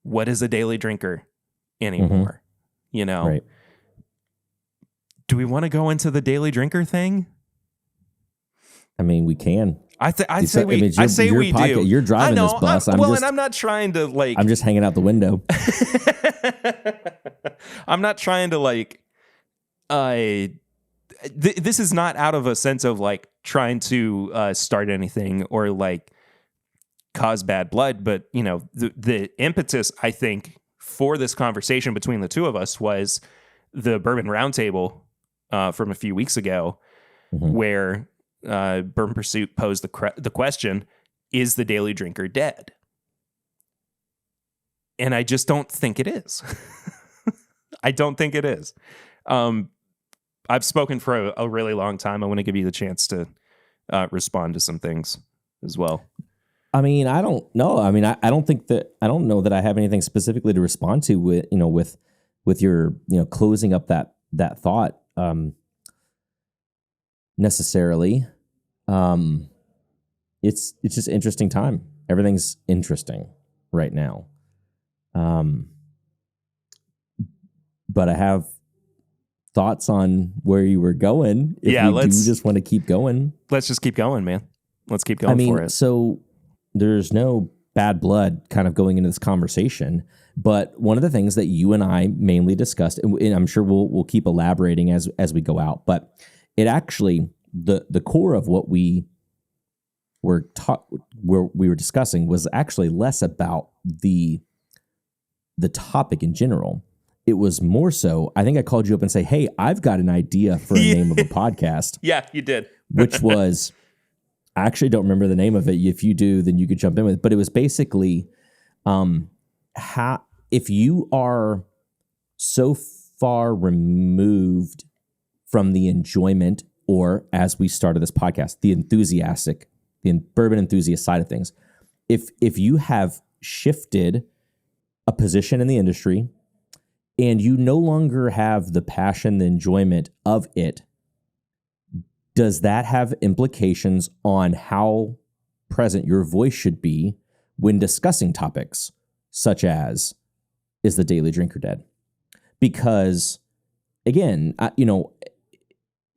what is a daily drinker anymore. Right. Do we want to go into the daily drinker thing? I mean, we can. I say we do. You're driving this bus. I'm not trying to I'm just hanging out the window. I'm not trying to this is not out of a sense of trying to start anything or cause bad blood, but the impetus I think for this conversation between the two of us was the Bourbon Roundtable from a few weeks ago, where Bourbon Pursuit posed the question, is the daily drinker dead? And I just don't think it is. I don't think it is. I've spoken for a really long time. I want to give you the chance to respond to some things as well. I mean, I don't know. I mean, I don't know that I have anything specifically to respond to with your, closing up that thought, necessarily. It's just interesting time. Everything's interesting right now. But I have thoughts on where you were going. If we do just want to keep going. Let's just keep going, man. Let's keep going for it. So there's no bad blood kind of going into this conversation, but one of the things that you and I mainly discussed, and I'm sure we'll keep elaborating as we go out, but it actually, the core of what we were discussing was actually less about the topic in general. It was more so, I think I called you up and say, hey, I've got an idea for a name of a podcast. Yeah, you did. Which was, I actually don't remember the name of it. If you do, then you could jump in with it. But it was basically, if you are so far removed from the enjoyment, or as we started this podcast, the bourbon enthusiast side of things, if you have shifted a position in the industry and you no longer have the passion, the enjoyment of it, does that have implications on how present your voice should be when discussing topics such as, is the daily drinker dead? Because again,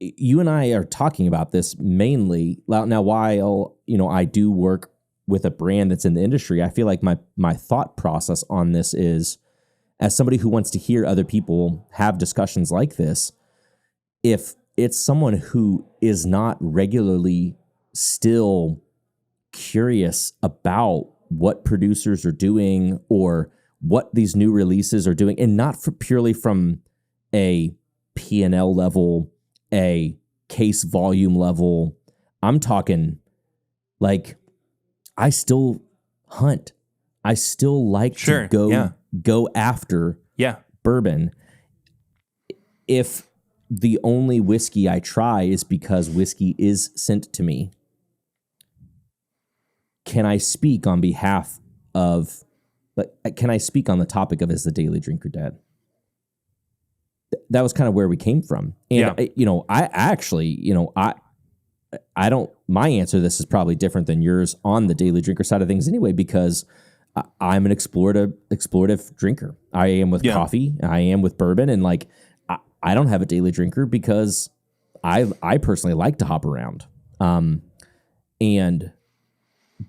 you and I are talking about this mainly now. While I do work with a brand that's in the industry, I feel like my thought process on this is, as somebody who wants to hear other people have discussions like this, if it's someone who is not regularly still curious about what producers are doing or what these new releases are doing, and not purely from a P&L level, a case volume level. I'm talking like, I still hunt. I still like to go after bourbon. If the only whiskey I try is because whiskey is sent to me, can I speak on behalf of, can I speak on the topic of, is the daily drinker dead? That was kind of where we came from. And, I don't, my answer to this is probably different than yours on the daily drinker side of things anyway, because I'm an explorative drinker. I am with coffee. I am with bourbon. And like, I don't have a daily drinker because I personally like to hop around.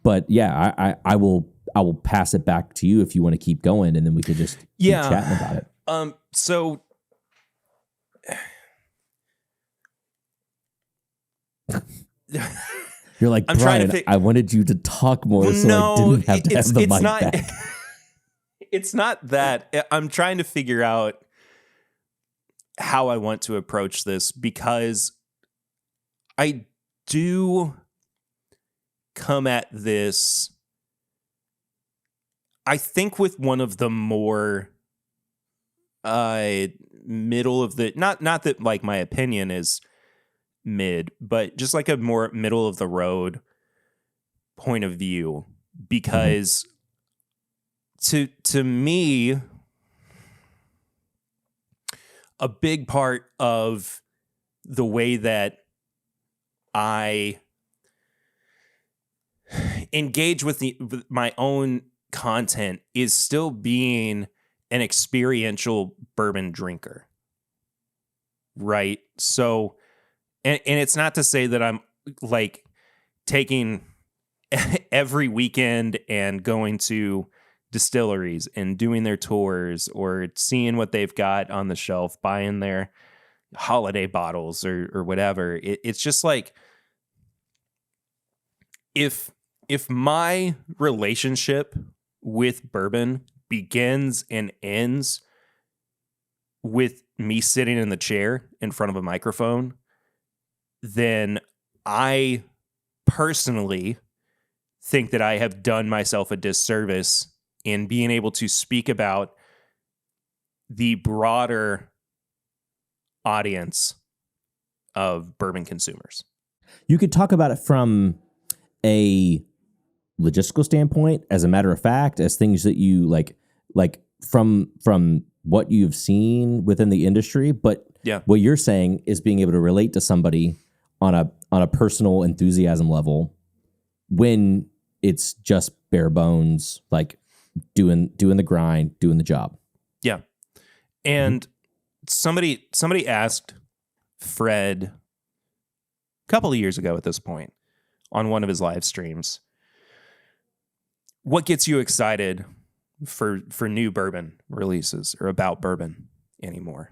But yeah, I will pass it back to you if you want to keep going, and then we could just keep chatting about it. So you're like, Brian, I wanted you to talk more, so I didn't have to have the mic back. It's not that. I'm trying to figure out how I want to approach this, because I do come at this, I think, with one of the more middle of the, not that like my opinion is mid, but just like a more middle of the road point of view, because to me, a big part of the way that I engage with my own content is still being an experiential bourbon drinker, right? So, and it's not to say that I'm like taking every weekend and going to distilleries and doing their tours or seeing what they've got on the shelf, buying their holiday bottles or whatever. It's just like, if my relationship with bourbon begins and ends with me sitting in the chair in front of a microphone, then I personally think that I have done myself a disservice in being able to speak about the broader audience of bourbon consumers. You could talk about it from a logistical standpoint, as a matter of fact, as things that you like from what you've seen within the industry. But what you're saying is being able to relate to somebody on a personal enthusiasm level when it's just bare bones, like doing the grind, doing the job. Yeah. And somebody asked Fred a couple of years ago at this point on one of his live streams, what gets you excited for new bourbon releases or about bourbon anymore?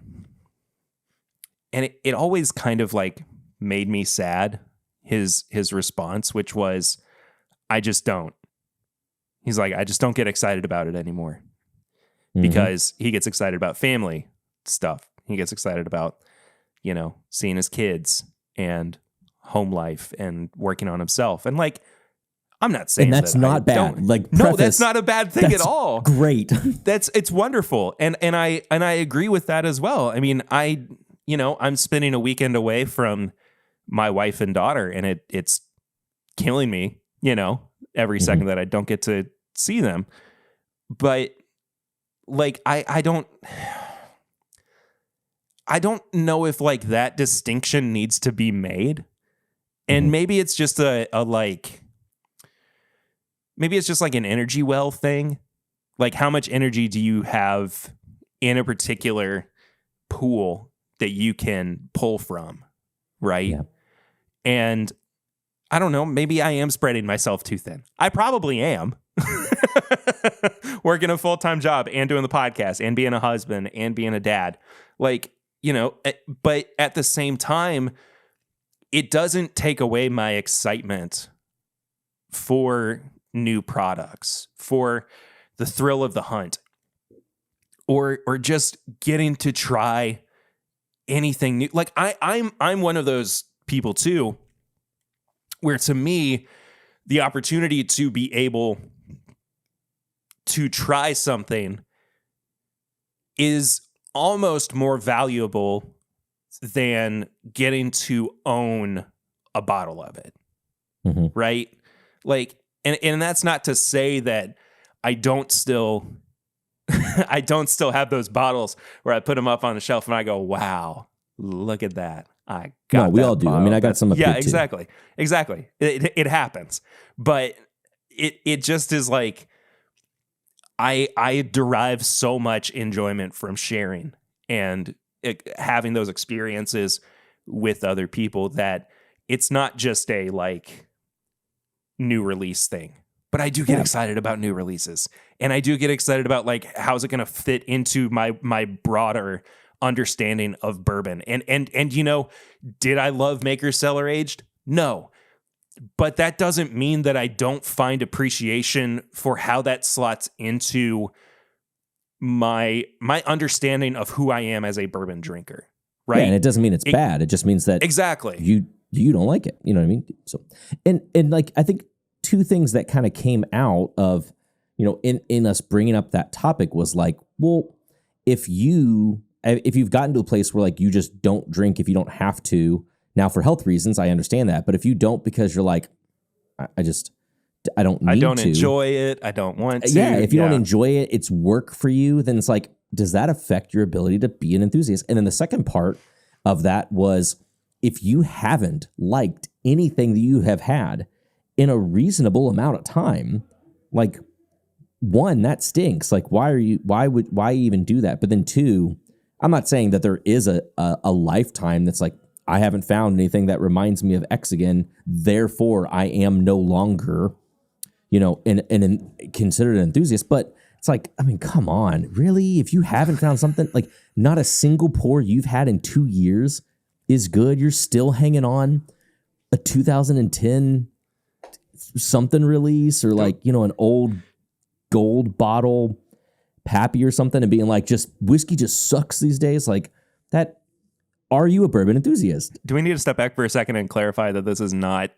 And it always kind of like made me sad, his response, which was, I just don't. He's like, I just don't get excited about it anymore, because he gets excited about family stuff. He gets excited about, seeing his kids and home life and working on himself. And like, I'm not saying that's not bad. Like, no, that's not a bad thing at all. Great. It's wonderful. And I agree with that as well. I mean, I'm spending a weekend away from my wife and daughter, and it's killing me, every second that I don't get to see them. But like, I don't know if like that distinction needs to be made. And maybe it's just maybe maybe it's just like an energy well thing. Like, how much energy do you have in a particular pool that you can pull from, right? Yeah. And I don't know, maybe I am spreading myself too thin. I probably am. Working a full-time job and doing the podcast and being a husband and being a dad. Like, you know, but at the same time, it doesn't take away my excitement for new products, for the thrill of the hunt, or just getting to try anything new. Like I'm one of those people too, where to me, the opportunity to be able to try something is almost more valuable than getting to own a bottle of it. Mm-hmm. Right? Like, and that's not to say that I don't still have those bottles where I put them up on the shelf and I go, wow, look at that. I got No, we that all do. bottle. I mean, I got some up yeah, here too. exactly. It happens. But it just is like, I derive so much enjoyment from sharing and having those experiences with other people that it's not just a like new release thing, but I do get excited about new releases, and I do get excited about like, how's it going to fit into my broader understanding of bourbon. And you know, did I love Maker's Cellar Aged? No. But that doesn't mean that I don't find appreciation for how that slots into my understanding of who I am as a bourbon drinker, right? Yeah, and it doesn't mean it's bad. It just means that exactly you don't like it. You know what I mean? So, and like, I think two things that kind of came out of, you know, in us bringing up that topic was like, well, if you've gotten to a place where like you just don't drink if you don't have to. Now, for health reasons, I understand that. But if you don't because you're like, I don't need to. I don't enjoy it. I don't want to. Yeah, if you don't enjoy it, it's work for you, then it's like, does that affect your ability to be an enthusiast? And then the second part of that was, if you haven't liked anything that you have had in a reasonable amount of time, like, one, that stinks. Like, why even do that? But then two, I'm not saying that there is a lifetime that's like, I haven't found anything that reminds me of X again, therefore I am no longer, you know, and considered an enthusiast. But it's like, I mean, come on, really? If you haven't found something, like not a single pour you've had in 2 years is good, you're still hanging on a 2010 something release, or like, you know, an old gold bottle Pappy or something, and being like, just whiskey just sucks these days, like that. Are you a bourbon enthusiast? Do we need to step back for a second and clarify that this is not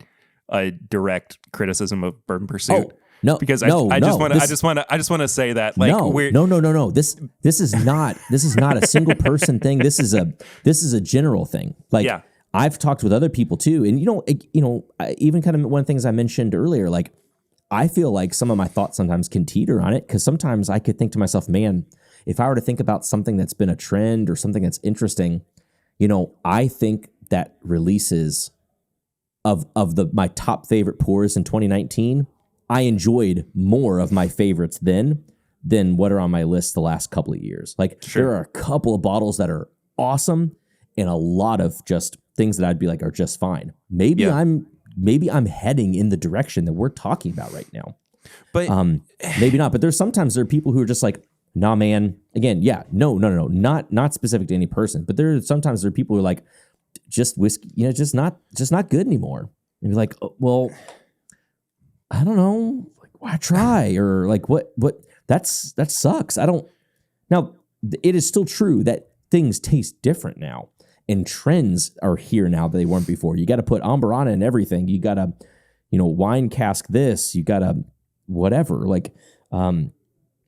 a direct criticism of Bourbon Pursuit? Oh, no, because I just want to say that, like, no. This is not a single person thing. This is a general thing. Like, yeah. I've talked with other people too, and even kind of one of the things I mentioned earlier, like, I feel like some of my thoughts sometimes can teeter on it, because sometimes I could think to myself, man, if I were to think about something that's been a trend or something that's interesting. You know, I think that releases of my top favorite pours in 2019, I enjoyed more of my favorites then than what are on my list the last couple of years. Like, There are a couple of bottles that are awesome and a lot of just things that I'd be like are just fine. Maybe I'm heading in the direction that we're talking about right now. But maybe not. But there are people who are just like, nah, man. Again, yeah, no, not specific to any person, but sometimes there are people who are like, just whiskey, you know, just not good anymore. And be like, oh, well, I don't know, like, why try, or like, what that sucks. Now, it is still true that things taste different now, and trends are here now that they weren't before. You got to put Ambarana in everything. You got to, you know, wine cask this. You got to whatever, like.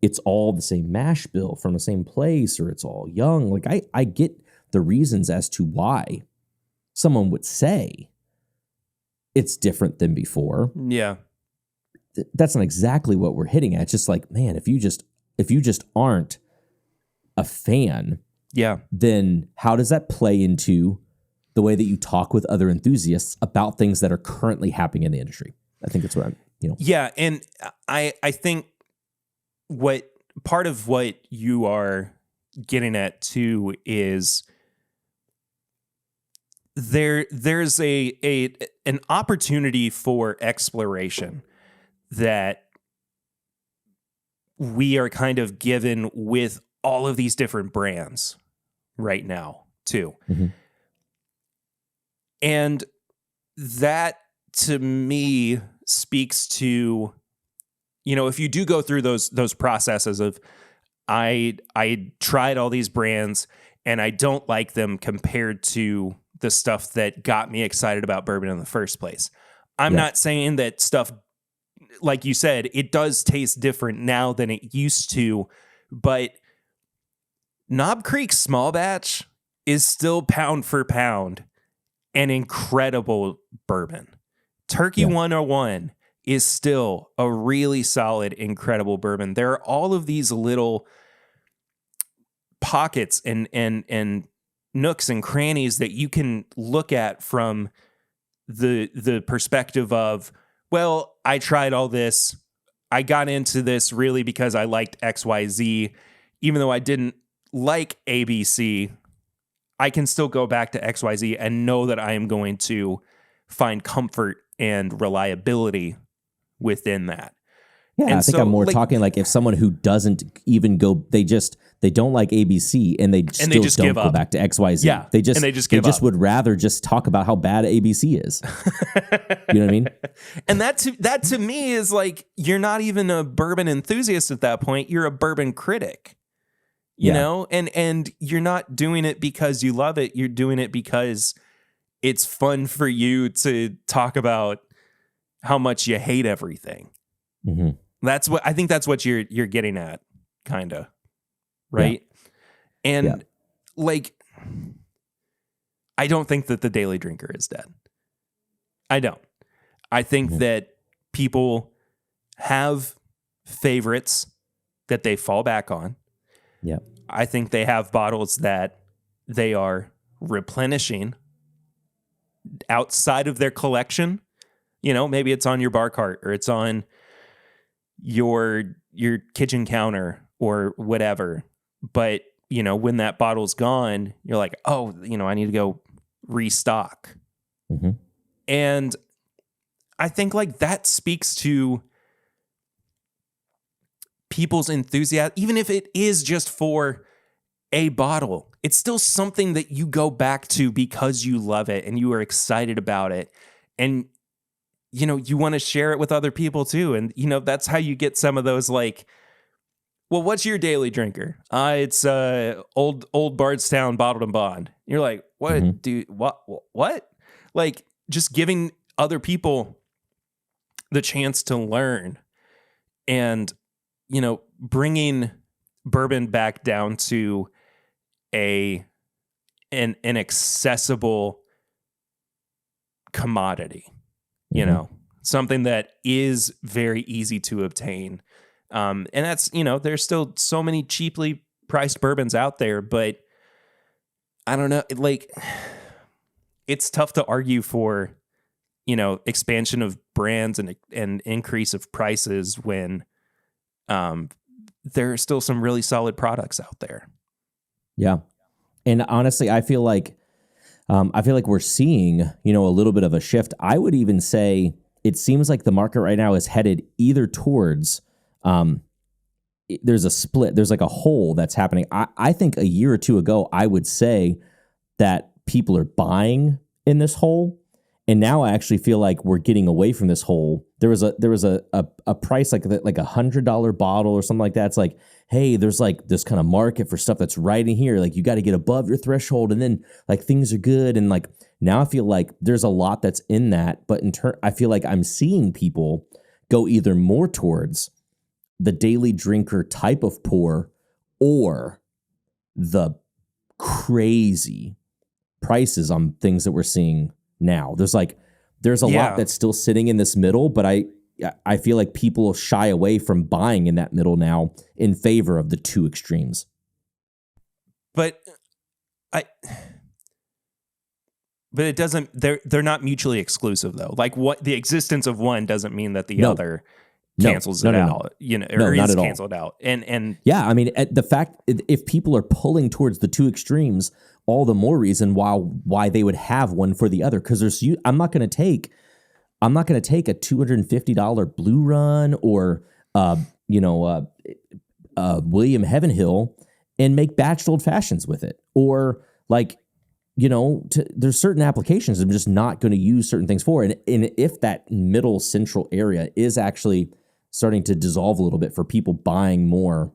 It's all the same mash bill from the same place, or it's all young. Like, I get the reasons as to why someone would say it's different than before. Yeah. That's not exactly what we're hitting at. It's just like, man, if you just aren't a fan, yeah, then how does that play into the way that you talk with other enthusiasts about things that are currently happening in the industry? I think that's what Yeah, and I think what part of what you are getting at too is there's an opportunity for exploration that we are kind of given with all of these different brands right now too. Mm-hmm. And that to me speaks to, if you do go through those processes of I tried all these brands and I don't like them compared to the stuff that got me excited about bourbon in the first place. I'm not saying that stuff, like you said, it does taste different now than it used to, but Knob Creek Small Batch is still pound for pound an incredible bourbon. Turkey 101 is still a really solid, incredible bourbon. There are all of these little pockets and nooks and crannies that you can look at from the perspective of, well, I tried all this. I got into this really because I liked XYZ. Even though I didn't like ABC, I can still go back to XYZ and know that I am going to find comfort and reliability within that. Yeah, and I think I'm more talking like if someone who doesn't even go, they don't like ABC and they just don't go back to XYZ. Yeah, they just would rather just talk about how bad ABC is. You know what I mean? And that to me is like, you're not even a bourbon enthusiast at that point. You're a bourbon critic. You know, and you're not doing it because you love it. You're doing it because it's fun for you to talk about how much you hate everything. Mm-hmm. I think that's what you're getting at, kind of, right? Yeah. And like, I don't think that the daily drinker is dead. I don't. I think that people have favorites that they fall back on. Yeah. I think they have bottles that they are replenishing outside of their collection. Maybe it's on your bar cart or it's on your kitchen counter or whatever. But, when that bottle's gone, you're like, oh, I need to go restock. Mm-hmm. And I think like that speaks to people's enthusiasm, even if it is just for a bottle. It's still something that you go back to because you love it and you are excited about it. And, you want to share it with other people too. And, that's how you get some of those like, well, what's your daily drinker? It's old Bardstown Bottled and Bond. You're like, what, dude? What? Like, just giving other people the chance to learn and, bringing bourbon back down to an accessible commodity, something that is very easy to obtain. And that's, there's still so many cheaply priced bourbons out there, but I don't know, it's tough to argue for, expansion of brands and increase of prices when, there are still some really solid products out there. Yeah. And honestly, I feel like we're seeing, a little bit of a shift. I would even say it seems like the market right now is headed either towards, there's a split, there's like a hole that's happening. I think a year or two ago, I would say that people are buying in this hole. And now I actually feel like we're getting away from this hole. There was a price like $100 bottle or something like that. It's like, hey, there's like this kind of market for stuff that's right in here. Like you got to get above your threshold and then like things are good. And like now I feel like there's a lot that's in that. But I feel like I'm seeing people go either more towards the daily drinker type of pour or the crazy prices on things that we're seeing now. There's a lot that's still sitting in this middle, but I feel like people shy away from buying in that middle now in favor of the two extremes. But But it doesn't. They're not mutually exclusive though. Like what the existence of one doesn't mean that the other cancels it out. You know, or is canceled out. And yeah, I mean, the fact if people are pulling towards the two extremes, all the more reason why they would have one for the other. Because I'm not going to take a $250 Blue Run or William Heavenhill and make batched old fashions with it, or like. There's certain applications I'm just not going to use certain things for. And if that middle central area is actually starting to dissolve a little bit for people buying more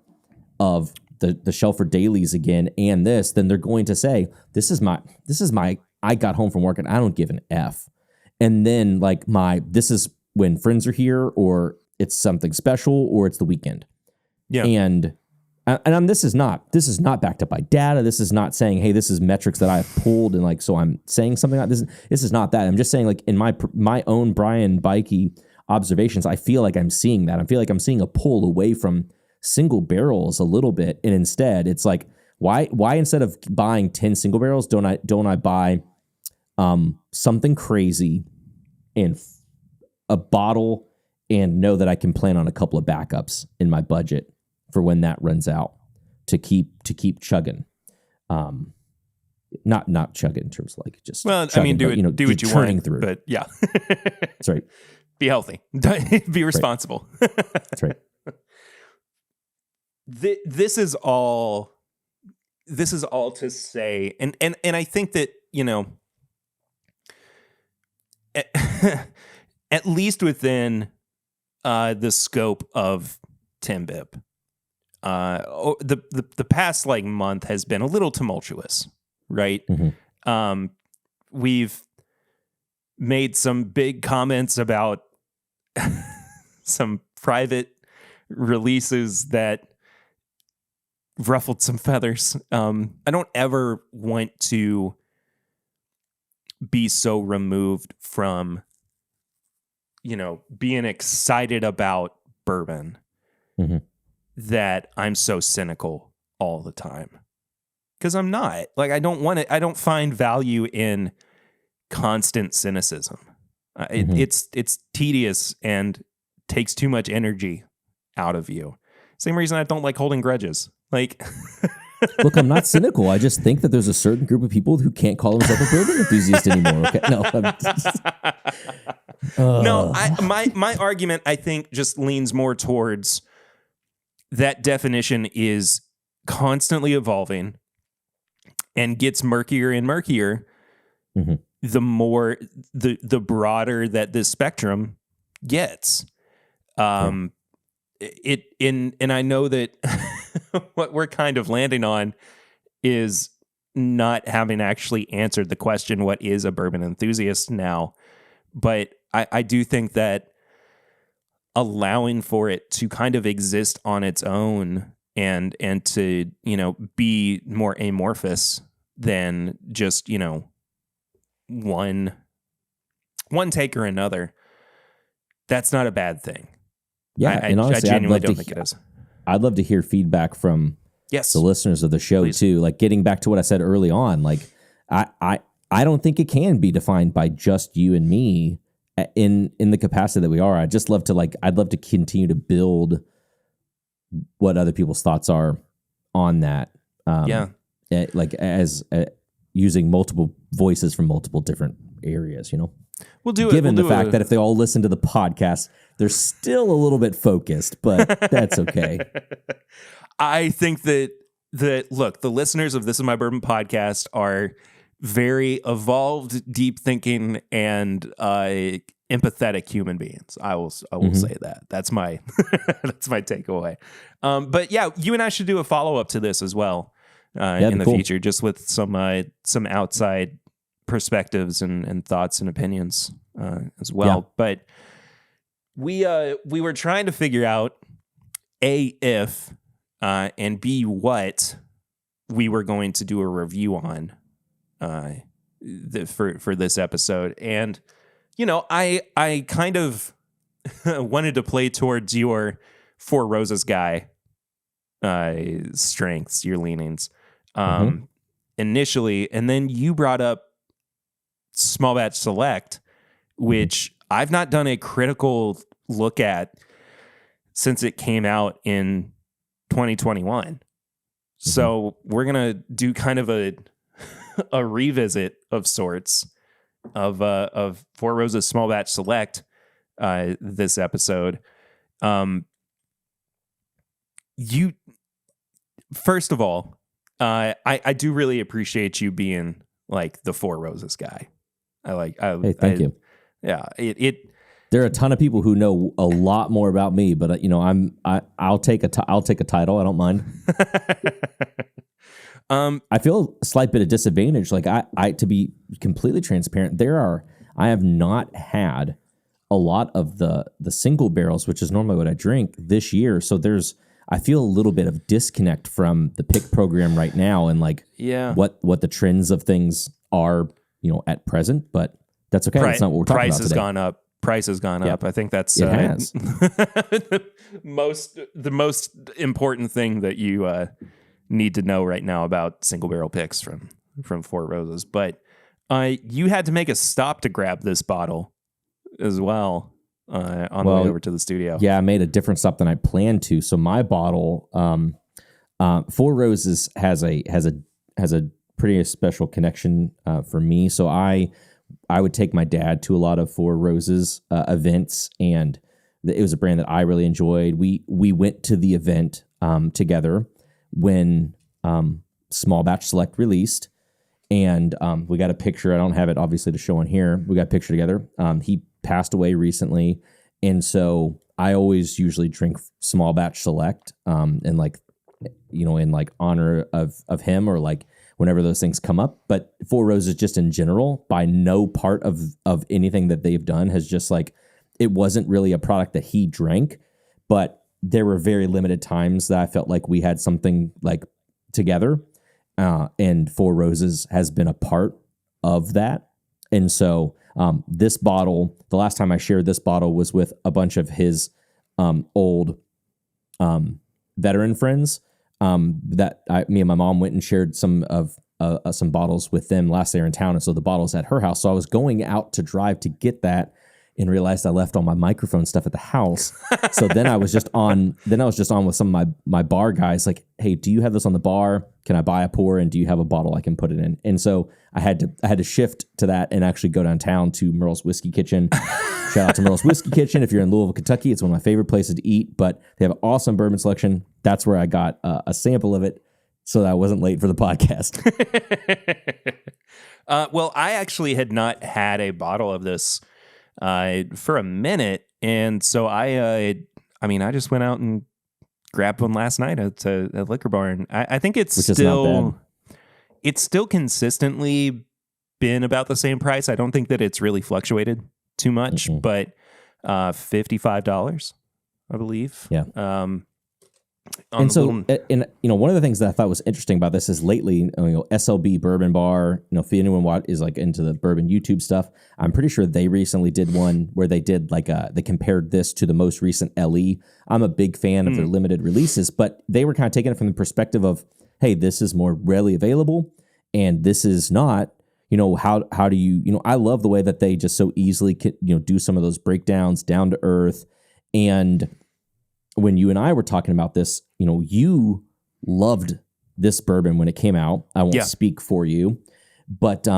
of the Shelford dailies again and this, then they're going to say, this is my, I got home from work and I don't give an F. And then like this is when friends are here, or it's something special, or it's the weekend. Yeah. And this is not backed up by data. This is not saying, hey, this is metrics that I've pulled and like, so I'm saying something like this. This is not that. I'm just saying like in my own Brian Beyke observations, I feel like I'm seeing that. I feel like I'm seeing a pull away from single barrels a little bit. And instead it's like, why instead of buying 10 single barrels, don't I buy something crazy and a bottle and know that I can plan on a couple of backups in my budget for when that runs out to keep chugging. Not chugging in terms of like just chugging, I mean do what you want through. But yeah. That's right. Be healthy. Be responsible. Right. That's right. This is all to say, and I think that, at least within the scope of TIMBP, the past like month has been a little tumultuous, right? Mm-hmm. We've made some big comments about some private releases that ruffled some feathers. I don't ever want to be so removed from, being excited about bourbon. Mm-hmm. That I'm so cynical all the time, because I'm not. Like I don't find value in constant cynicism. Mm-hmm. It's tedious and takes too much energy out of you. Same reason I don't like holding grudges. Like, look, I'm not cynical. I just think that there's a certain group of people who can't call themselves a bourbon enthusiast anymore. Okay, no, my argument I think just leans more towards. That definition is constantly evolving and gets murkier and murkier. Mm-hmm. The more the broader that this spectrum gets. And I know that what we're kind of landing on is not having actually answered the question, what is a bourbon enthusiast now? But I do think that allowing for it to kind of exist on its own and to, be more amorphous than just, one take or another. That's not a bad thing. Yeah. And honestly, I genuinely don't think it is. I'd love to hear feedback from the listeners of the show too. Like getting back to what I said early on, like I don't think it can be defined by just you and me. In the capacity that we are, I'd love to continue to build what other people's thoughts are on that. Like as using multiple voices from multiple different areas, We'll do it. Given the fact that if they all listen to the podcast, they're still a little bit focused, but that's okay. I think that look, the listeners of This Is My Bourbon podcast are very evolved, deep thinking, and empathetic human beings. I will mm-hmm. say that. That's my that's my takeaway. But yeah, you and I should do a follow up to this as well in the future, just with some outside perspectives and thoughts and opinions as well. Yeah. But we were trying to figure out A, if and B, what we were going to do a review on for this episode. And I kind of wanted to play towards your Four Roses guy strengths, your leanings initially, and then you brought up Small Batch Select, which I've not done a critical look at since it came out in 2021. So we're going to do kind of a revisit of sorts of Four Roses Small Batch Select this episode. You first of all, I do really appreciate you being like the Four Roses guy. Hey, thank you. Yeah, there are a ton of people who know a lot more about me, but I'll take a title. I don't mind. I feel a slight bit of disadvantage. Like I to be completely transparent, I have not had a lot of the single barrels, which is normally what I drink this year. So I feel a little bit of disconnect from the pick program right now and like what the trends of things are, at present, but that's okay. That's not what we're talking about today. Price has gone up. I think that's it has. the most important thing that you need to know right now about single barrel picks from Four Roses. But you had to make a stop to grab this bottle as well on the way over to the studio. Yeah, I made a different stop than I planned to. So my bottle, Four Roses has a pretty special connection for me. So I would take my dad to a lot of Four Roses events, and it was a brand that I really enjoyed. We went to the event together when Small Batch Select released, and we got a picture. I don't have it obviously to show on here. We got a picture together. He passed away recently, and so I always usually drink Small Batch Select, and in honor of him, or like whenever those things come up. But Four Roses just in general, by no part of anything that they've done has just like, it wasn't really a product that he drank, but there were very limited times that I felt like we had something like together, and Four Roses has been a part of that. And so this bottle, the last time I shared this bottle was with a bunch of his old veteran friends that me and my mom went and shared some bottles with them last year in town. And so the bottle's at her house. So I was going out to drive to get that and realized I left all my microphone stuff at the house. So then I was just on with some of my bar guys, like, hey, do you have this on the bar? Can I buy a pour? And do you have a bottle I can put it in? And so I had to shift to that and actually go downtown to Merle's Whiskey Kitchen. Shout out to Merle's Whiskey Kitchen. If you're in Louisville, Kentucky, it's one of my favorite places to eat, but they have an awesome bourbon selection. That's where I got a sample of it so that I wasn't late for the podcast. Well, I actually had not had a bottle of this for a minute, and so I just went out and grabbed one last night at Liquor Barn. I think it's still consistently been about the same price. I don't think that it's really fluctuated too much, but $55, I believe. Yeah. And so, one of the things that I thought was interesting about this is lately, SLB Bourbon Bar, if anyone is like into the bourbon YouTube stuff, I'm pretty sure they recently did one where they did they compared this to the most recent LE. I'm a big fan of their limited releases, but they were kind of taking it from the perspective of, hey, this is more readily available and this is not. How do you, I love the way that they just so easily do some of those breakdowns down to earth. And when you and I were talking about this, you loved this bourbon when it came out. I won't speak for you, but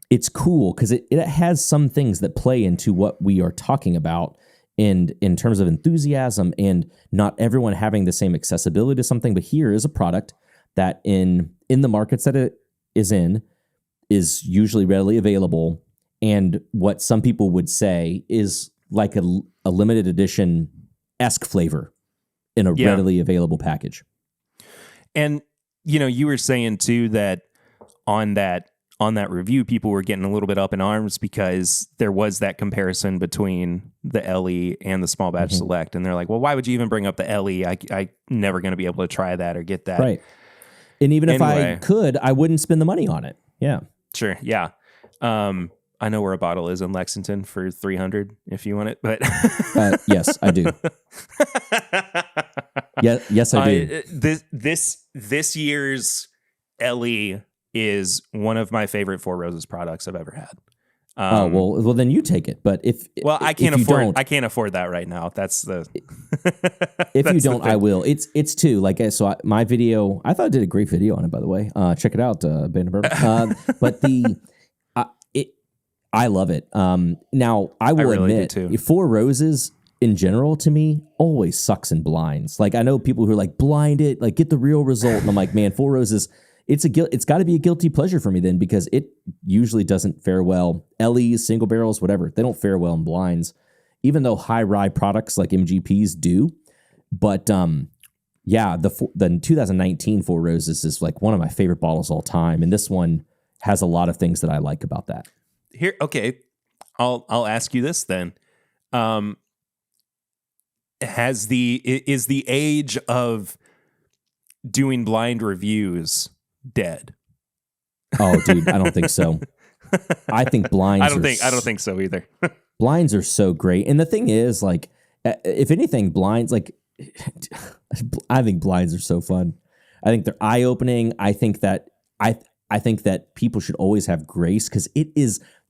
it's cool because it has some things that play into what we are talking about in terms of enthusiasm and not everyone having the same accessibility to something. But here is a product that in the markets that it is in is usually readily available. And what some people would say is like a limited edition-esque flavor in a readily available package. And, you were saying too that on that review, people were getting a little bit up in arms because there was that comparison between the LE and the Small Batch Select. And they're like, well, why would you even bring up the LE? I never going to be able to try that or get that. Right. And even if I could, I wouldn't spend the money on it. Yeah. Sure. Yeah. I know where a bottle is in Lexington for $300 if you want it, but yes, I do. Yes, I do. This year's LE is one of my favorite Four Roses products I've ever had. Well, then you take it. But if I can't afford that right now. That's the if you don't, I will. It's two. Like my video, I thought I did a great video on it. By the way, check it out, abandonbourbon. But I love it. Now I will really admit, do too. Four Roses in general to me always sucks in blinds. Like I know people who are like blind it, like get the real result, and I'm like, man, Four Roses. It's got to be a guilty pleasure for me then, because it usually doesn't fare well. LEs, single barrels, whatever, they don't fare well in blinds, even though high rye products like MGPs do. But yeah, the 2019 Four Roses is like one of my favorite bottles of all time, and this one has a lot of things that I like about that. Here, okay, I'll ask you this then. Is the age of doing blind reviews dead? Oh, dude, I don't think so. I think blinds. I don't think so either. Blinds are so great, and the thing is, like, if anything, blinds, like, I think blinds are so fun. I think they're eye opening. I think that people should always have grace, because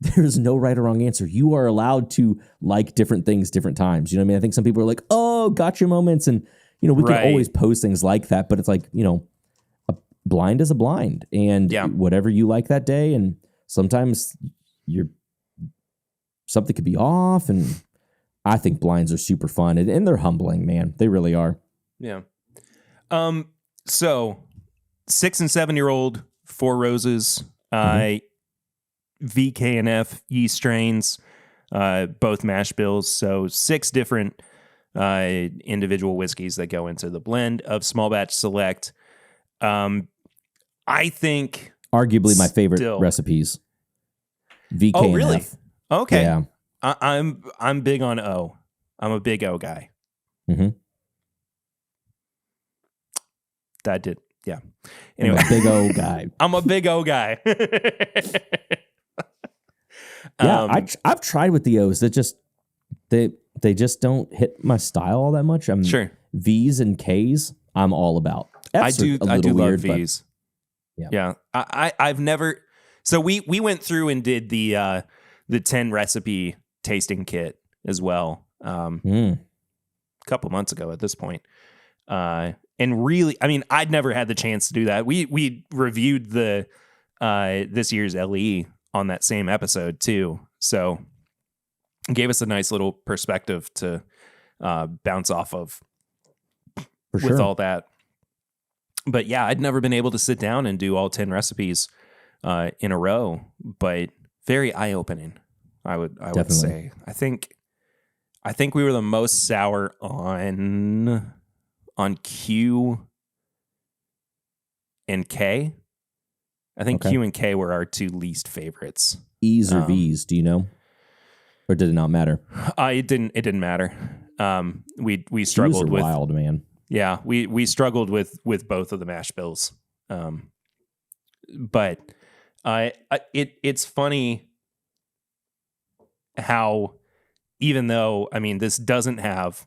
there's no right or wrong answer. You are allowed to like different things different times. You know what I mean? I think some people are like, oh, gotcha moments, and we can always post things like that, but it's like, a blind is a blind, and whatever you like that day, and sometimes something could be off, and I think blinds are super fun, and they're humbling, man. They really are. Yeah. So 6 and 7 year old Four Roses, VKNF yeast strains, both mash bills. So 6 different individual whiskeys that go into the blend of small batch select. I think arguably my favorite recipes. VK. Oh, really? F. Okay. Yeah. I'm big on O. I'm a big O guy. Mm-hmm. That did, yeah. Anyway, I'm a big O guy. I'm a big O guy. Yeah, I've tried with the O's. That just they just don't hit my style all that much. I'm sure. V's and K's I'm all about. F's I do weird, love V's. Yeah. I've never. So we went through and did the 10 recipe tasting kit as well. A couple months ago at this point. And really, I mean, I'd never had the chance to do that. We reviewed the this year's LE on that same episode too. So it gave us a nice little perspective to bounce off of with all that. But yeah, I'd never been able to sit down and do all 10 recipes in a row, but very eye-opening, I would say. I think we were the most sour on Q and K. I think Q and K were our 2 least favorites. E's or V's, do you know? Or did it not matter? It didn't matter. We struggled with wild, man. Yeah, we struggled with both of the mash bills. But it's funny how, even though, I mean, this doesn't have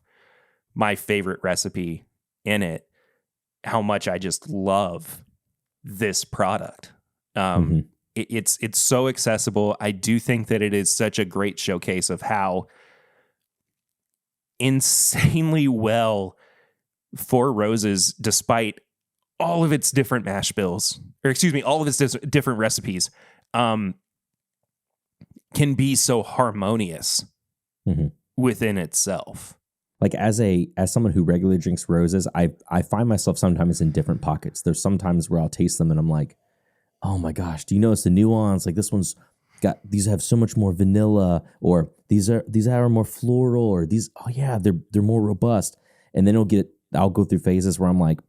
my favorite recipe in it, how much I just love this product. It's so accessible. I do think that it is such a great showcase of how insanely well Four Roses, despite all of its different mash bills, or excuse me, all of its different recipes, can be so harmonious within itself. Like as someone who regularly drinks roses, I find myself sometimes in different pockets. There's sometimes where I'll taste them and I'm like, oh my gosh, do you notice the nuance? Like this one's got, these have so much more vanilla, or these are more floral, or these, oh yeah, they're more robust. And then I'll go through phases where I'm like,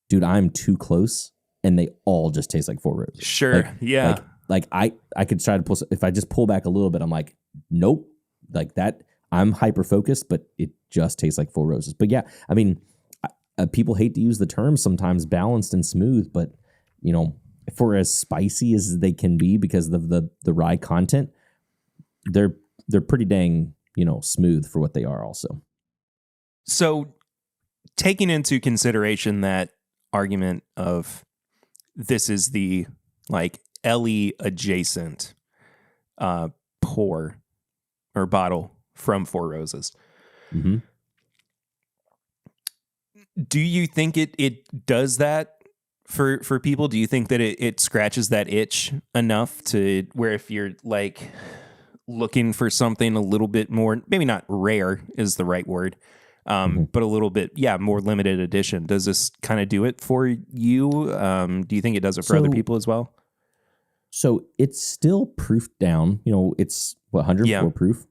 dude, I'm too close, and they all just taste like Four Roses. Sure, yeah. Like I could try to pull, if I just pull back a little bit, I'm like, nope, like that. I'm hyper focused, but it just tastes like Four Roses. But yeah, I mean, people hate to use the term sometimes, balanced and smooth, but you know, for as spicy as they can be because of the rye content, they're pretty dang, you know, smooth for what they are also. So taking into consideration that argument of this is the like LE adjacent pour or bottle from Four Roses. Mm-hmm. Do you think it does that for people? Do you think that it scratches that itch enough to where if you're like looking for something a little bit more, maybe not rare is the right word, but a little bit, more limited edition, does this kind of do it for you? Do you think it does it for other people as well? So it's still proofed down. It's 104 proof,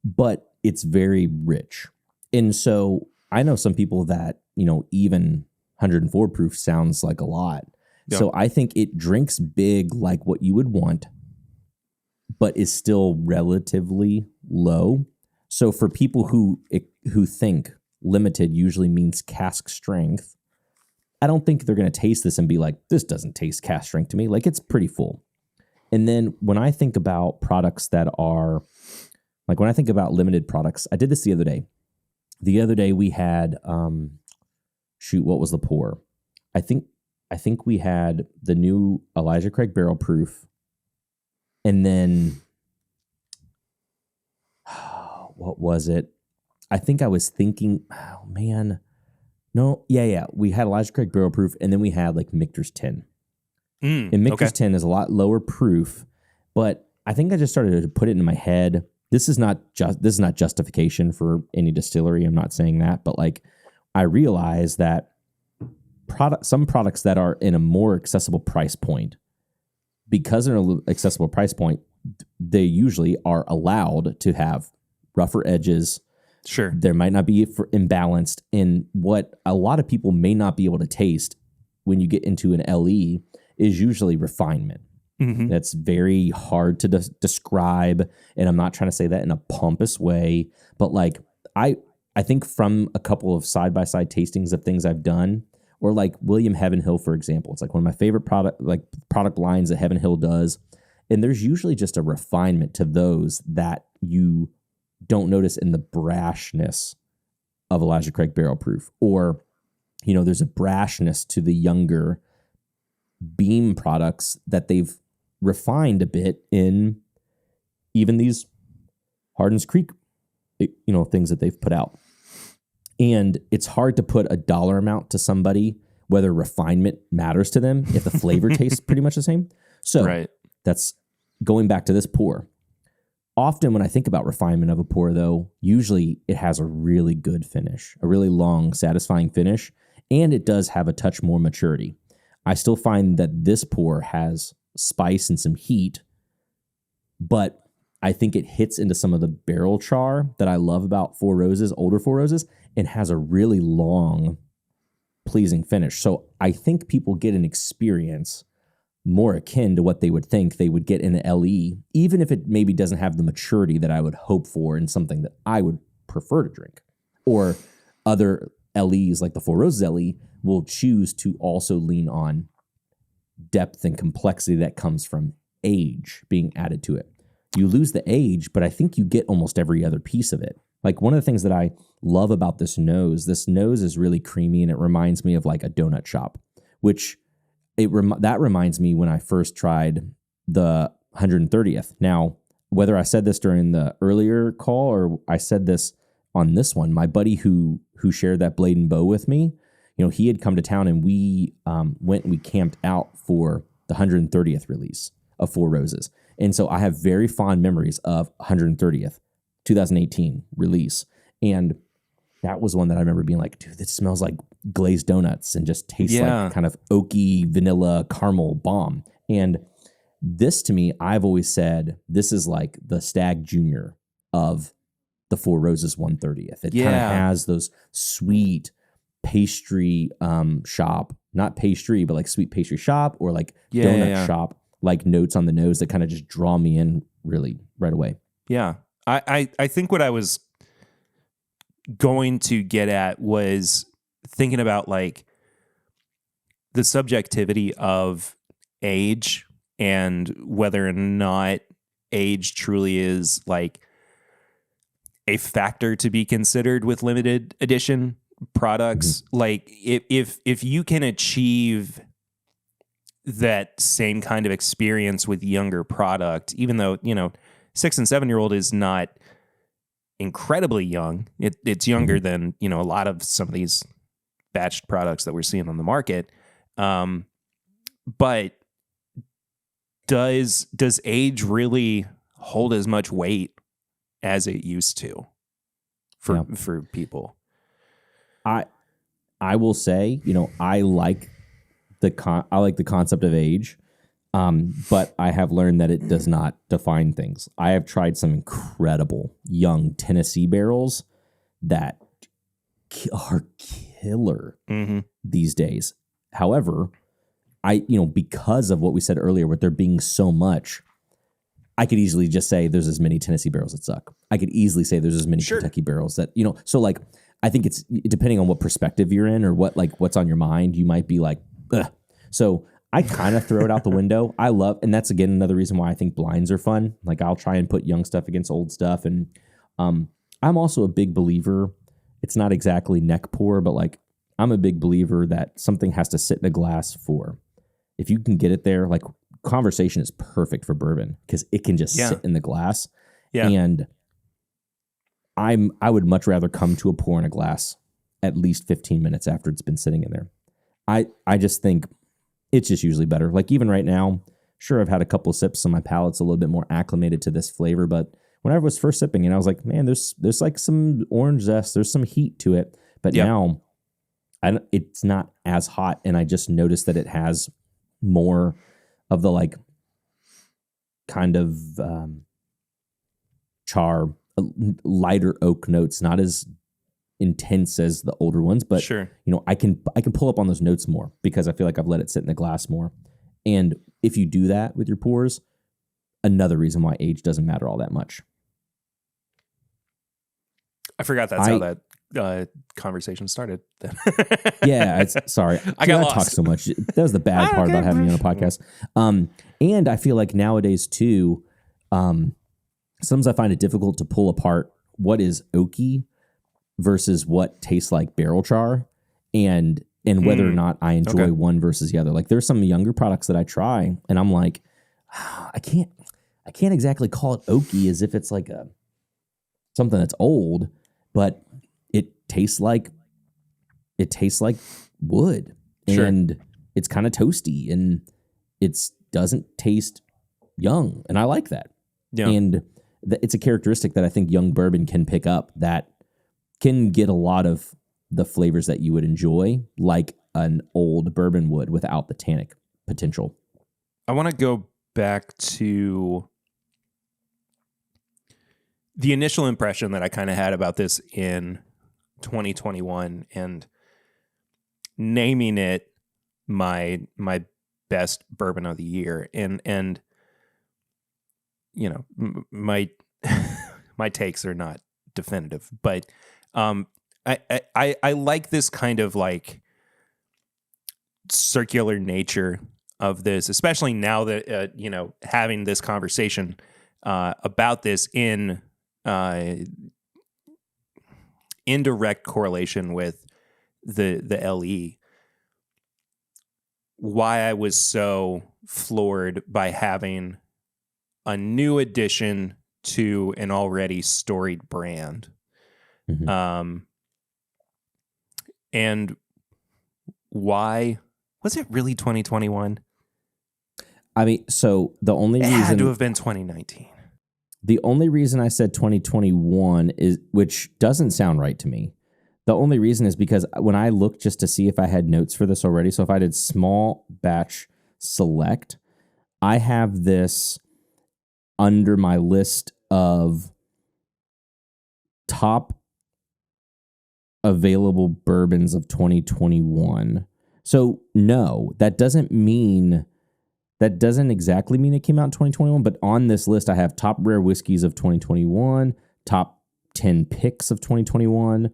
but it's very rich. And so I know some people that, even 104 proof sounds like a lot. Yep. So I think it drinks big like what you would want, but is still relatively low. So for people who think limited usually means cask strength, I don't think they're going to taste this and be like, this doesn't taste cask strength to me. Like, it's pretty full. And then when I think about products that are, like when I think about limited products, I did this the other day. The other day we had, what was the pour? I think we had the new Elijah Craig Barrel Proof. And then, what was it? I think I was thinking, we had Elijah Craig Barrel Proof, and then we had like Michter's 10. And Michter's 10 is a lot lower proof, but I think I just started to put it in my head. This is not justification for any distillery. I'm not saying that, but like I realize that some products that are in a more accessible price point, because they're in an accessible price point, they usually are allowed to have rougher edges. Sure. There might not be imbalanced in what a lot of people may not be able to taste when you get into an LE is usually refinement. Mm-hmm. That's very hard to describe. And I'm not trying to say that in a pompous way, but like, I think from a couple of side-by-side tastings of things I've done, or like William Heaven Hill, for example, it's like one of my favorite product lines that Heaven Hill does. And there's usually just a refinement to those that you don't notice in the brashness of Elijah Craig Barrel Proof. Or, there's a brashness to the younger Beam products that they've refined a bit in even these Hardin's Creek, things that they've put out. And it's hard to put a dollar amount to somebody, whether refinement matters to them, if the flavor tastes pretty much the same. So That's going back to this pour. Often when I think about refinement of a pour, though, usually it has a really good finish, a really long, satisfying finish, and it does have a touch more maturity. I still find that this pour has spice and some heat, but I think it hits into some of the barrel char that I love about Four Roses, older Four Roses, and has a really long, pleasing finish. So I think people get an experience more akin to what they would think they would get in an LE, even if it maybe doesn't have the maturity that I would hope for in something that I would prefer to drink. Or other LEs like the Four Roses LE will choose to also lean on depth and complexity that comes from age being added to it. You lose the age, but I think you get almost every other piece of it. Like one of the things that I love about this nose is really creamy, and it reminds me of like a donut shop, which that reminds me when I first tried the 130th. Now, whether I said this during the earlier call or I said this on this one, my buddy who shared that Blade and Bow with me, he had come to town and we went and we camped out for the 130th release of Four Roses. And so I have very fond memories of 130th, 2018 release. And that was one that I remember being like, dude, this smells like glazed donuts and just tastes like kind of oaky vanilla caramel bomb. And this to me, I've always said, this is like the Stag Junior of the Four Roses 130th. It kind of has those sweet pastry shop, not pastry, but like sweet pastry shop or like donut shop, like notes on the nose that kind of just draw me in really right away. Yeah. I think what I was going to get at was thinking about like the subjectivity of age and whether or not age truly is like a factor to be considered with limited edition products. Mm-hmm. Like if you can achieve that same kind of experience with younger product, even though, 6 and 7 year old is not incredibly young. It's younger than, a lot of some of these batched products that we're seeing on the market. But does age really hold as much weight as it used to for people? I will say, I like the concept of age, but I have learned that it does not define things. I have tried some incredible young Tennessee barrels that are killer these days. However, because of what we said earlier, with there being so much, I could easily just say there's as many Tennessee barrels that suck. I could easily say there's as many Kentucky barrels that, so like, I think it's depending on what perspective you're in or what's on your mind, you might be like, ugh. So I kind of throw it out the window. And that's again, another reason why I think blinds are fun. Like I'll try and put young stuff against old stuff. And I'm also a big believer. It's not exactly neck pour, but like I'm a big believer that something has to sit in a glass if you can get it there, like conversation is perfect for bourbon because it can just sit in the glass. Yeah. And I would much rather come to a pour in a glass at least 15 minutes after it's been sitting in there. I just think it's just usually better. Like even right now, sure, I've had a couple of sips, so my palate's a little bit more acclimated to this flavor. But when I was first sipping, and I was like, man, there's like some orange zest, there's some heat to it. But now, it's not as hot, and I just noticed that it has more of the like kind of char, lighter oak notes, not as intense as the older ones, but I can pull up on those notes more because I feel like I've let it sit in the glass more. And if you do that with your pours, another reason why age doesn't matter all that much. I forgot that's how that conversation started. Sorry. I got lost. Talk so much. That was the bad part about having me on a podcast. And I feel like nowadays too, sometimes I find it difficult to pull apart what is oaky versus what tastes like barrel char, and whether or not I enjoy one versus the other. Like there's some younger products that I try, and I'm like, I can't exactly call it oaky as if it's like something that's old, but it tastes like wood, and it's kind of toasty, and it doesn't taste young, and I like that. Yeah. And it's a characteristic that I think young bourbon can pick up that can get a lot of the flavors that you would enjoy, like an old bourbon would, without the tannic potential. I want to go back to the initial impression that I kind of had about this in 2021 and naming it my best bourbon of the year. And my takes are not definitive, but I like this kind of like circular nature of this, especially now that having this conversation about this in indirect correlation with the LE. Why I was so floored by having a new addition to an already storied brand. Mm-hmm. And why was it really 2021? I mean, so the only reason had to have been 2019. The only reason I said 2021 is, which doesn't sound right to me. The only reason is because when I looked just to see if I had notes for this already, so if I did small batch select, I have this under my list of top available bourbons of 2021. So no, that doesn't exactly mean it came out in 2021, but on this list I have top rare whiskeys of 2021, top 10 picks of 2021,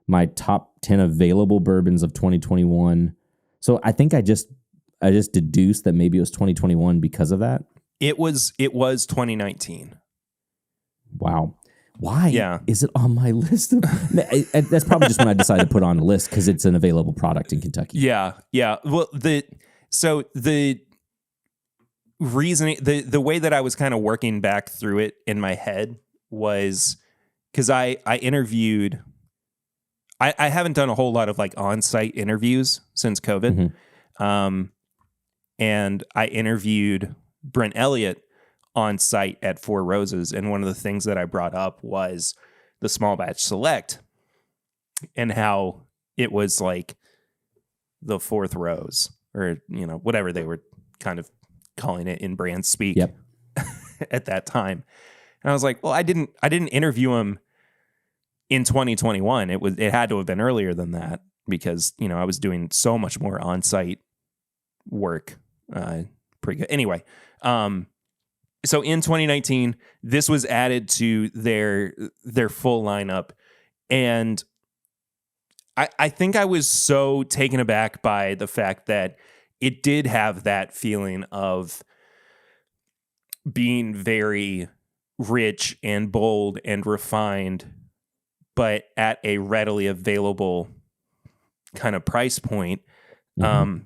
my top 10 available bourbons of 2021. So I think I just deduced that maybe it was 2021 because of that. It was 2019. Wow. Why is it on my list? That's probably just when I decided to put on a list because it's an available product in Kentucky. Yeah. Well, the reasoning, the way that I was kind of working back through it in my head was because I interviewed. I haven't done a whole lot of like on-site interviews since COVID. And I interviewed Brent Elliott on site at Four Roses. And one of the things that I brought up was the small batch select and how it was like the fourth rose, or, you know, whatever they were kind of calling it in brand speak at that time. And I was like, well, I didn't interview him in 2021. It had to have been earlier than that because, you know, I was doing so much more on-site work. Pretty good. Anyway, so in 2019, this was added to their full lineup, and I think I was so taken aback by the fact that it did have that feeling of being very rich and bold and refined, but at a readily available kind of price point. And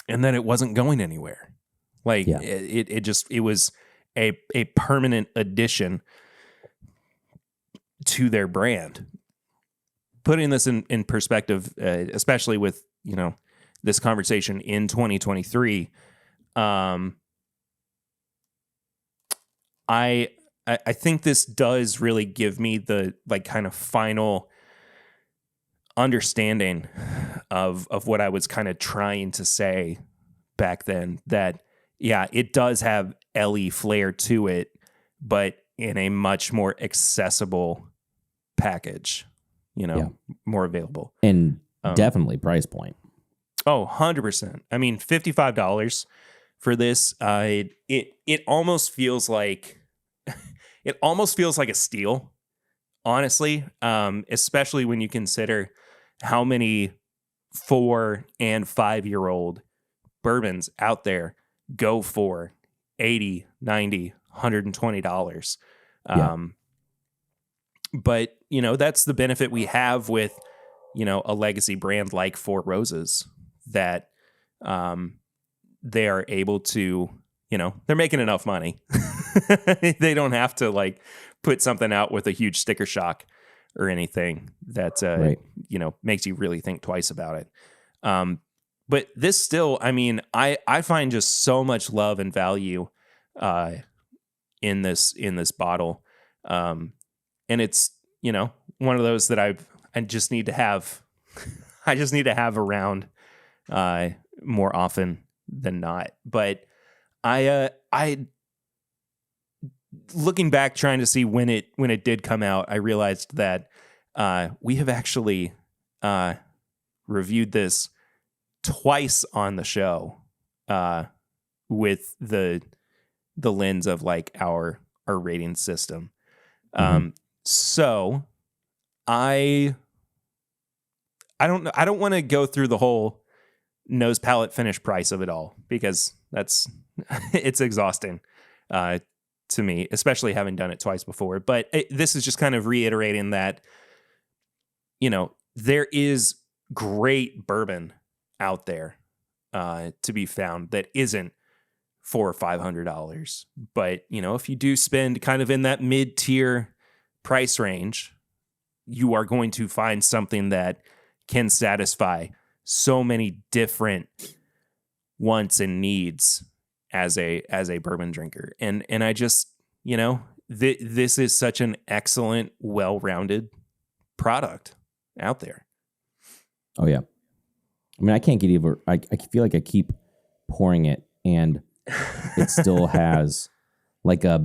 then it wasn't going anywhere. Like it was a permanent addition to their brand. Putting this in perspective, especially with, you know, this conversation in 2023, I think this does really give me the like kind of final understanding of what I was kind of trying to say back then, that yeah, it does have LE flair to it, but in a much more accessible package, you know, more available. And definitely price point. Oh, 100%. I mean, $55 for this, it almost feels like a steal, honestly, especially when you consider how many 4 and 5 year old bourbons out there go for $80, $90, $120. But, you know, that's the benefit we have with, you know, a legacy brand like Four Roses, that they are able to, you know, they're making enough money. They don't have to like put something out with a huge sticker shock or anything that, you know, makes you really think twice about it. But this still, I mean, I find just so much love and value in this bottle. And it's, you know, one of those that I just need to have, I just need to have around more often than not. But I looking back, trying to see when it did come out, I realized that we have actually reviewed this twice on the show with the lens of like our rating system. So I don't know. I don't want to go through the whole nose, palate, finish price of it all, because it's exhausting to me, especially having done it twice before. But this is just kind of reiterating that, you know, there is great bourbon out there to be found that isn't $400 or $500. But, you know, if you do spend kind of in that mid-tier price range, you are going to find something that can satisfy so many different wants and needs as a bourbon drinker. And I just, you know, this is such an excellent, well-rounded product out there. Oh yeah. I mean, I can't get over, I feel like I keep pouring it and it still has like a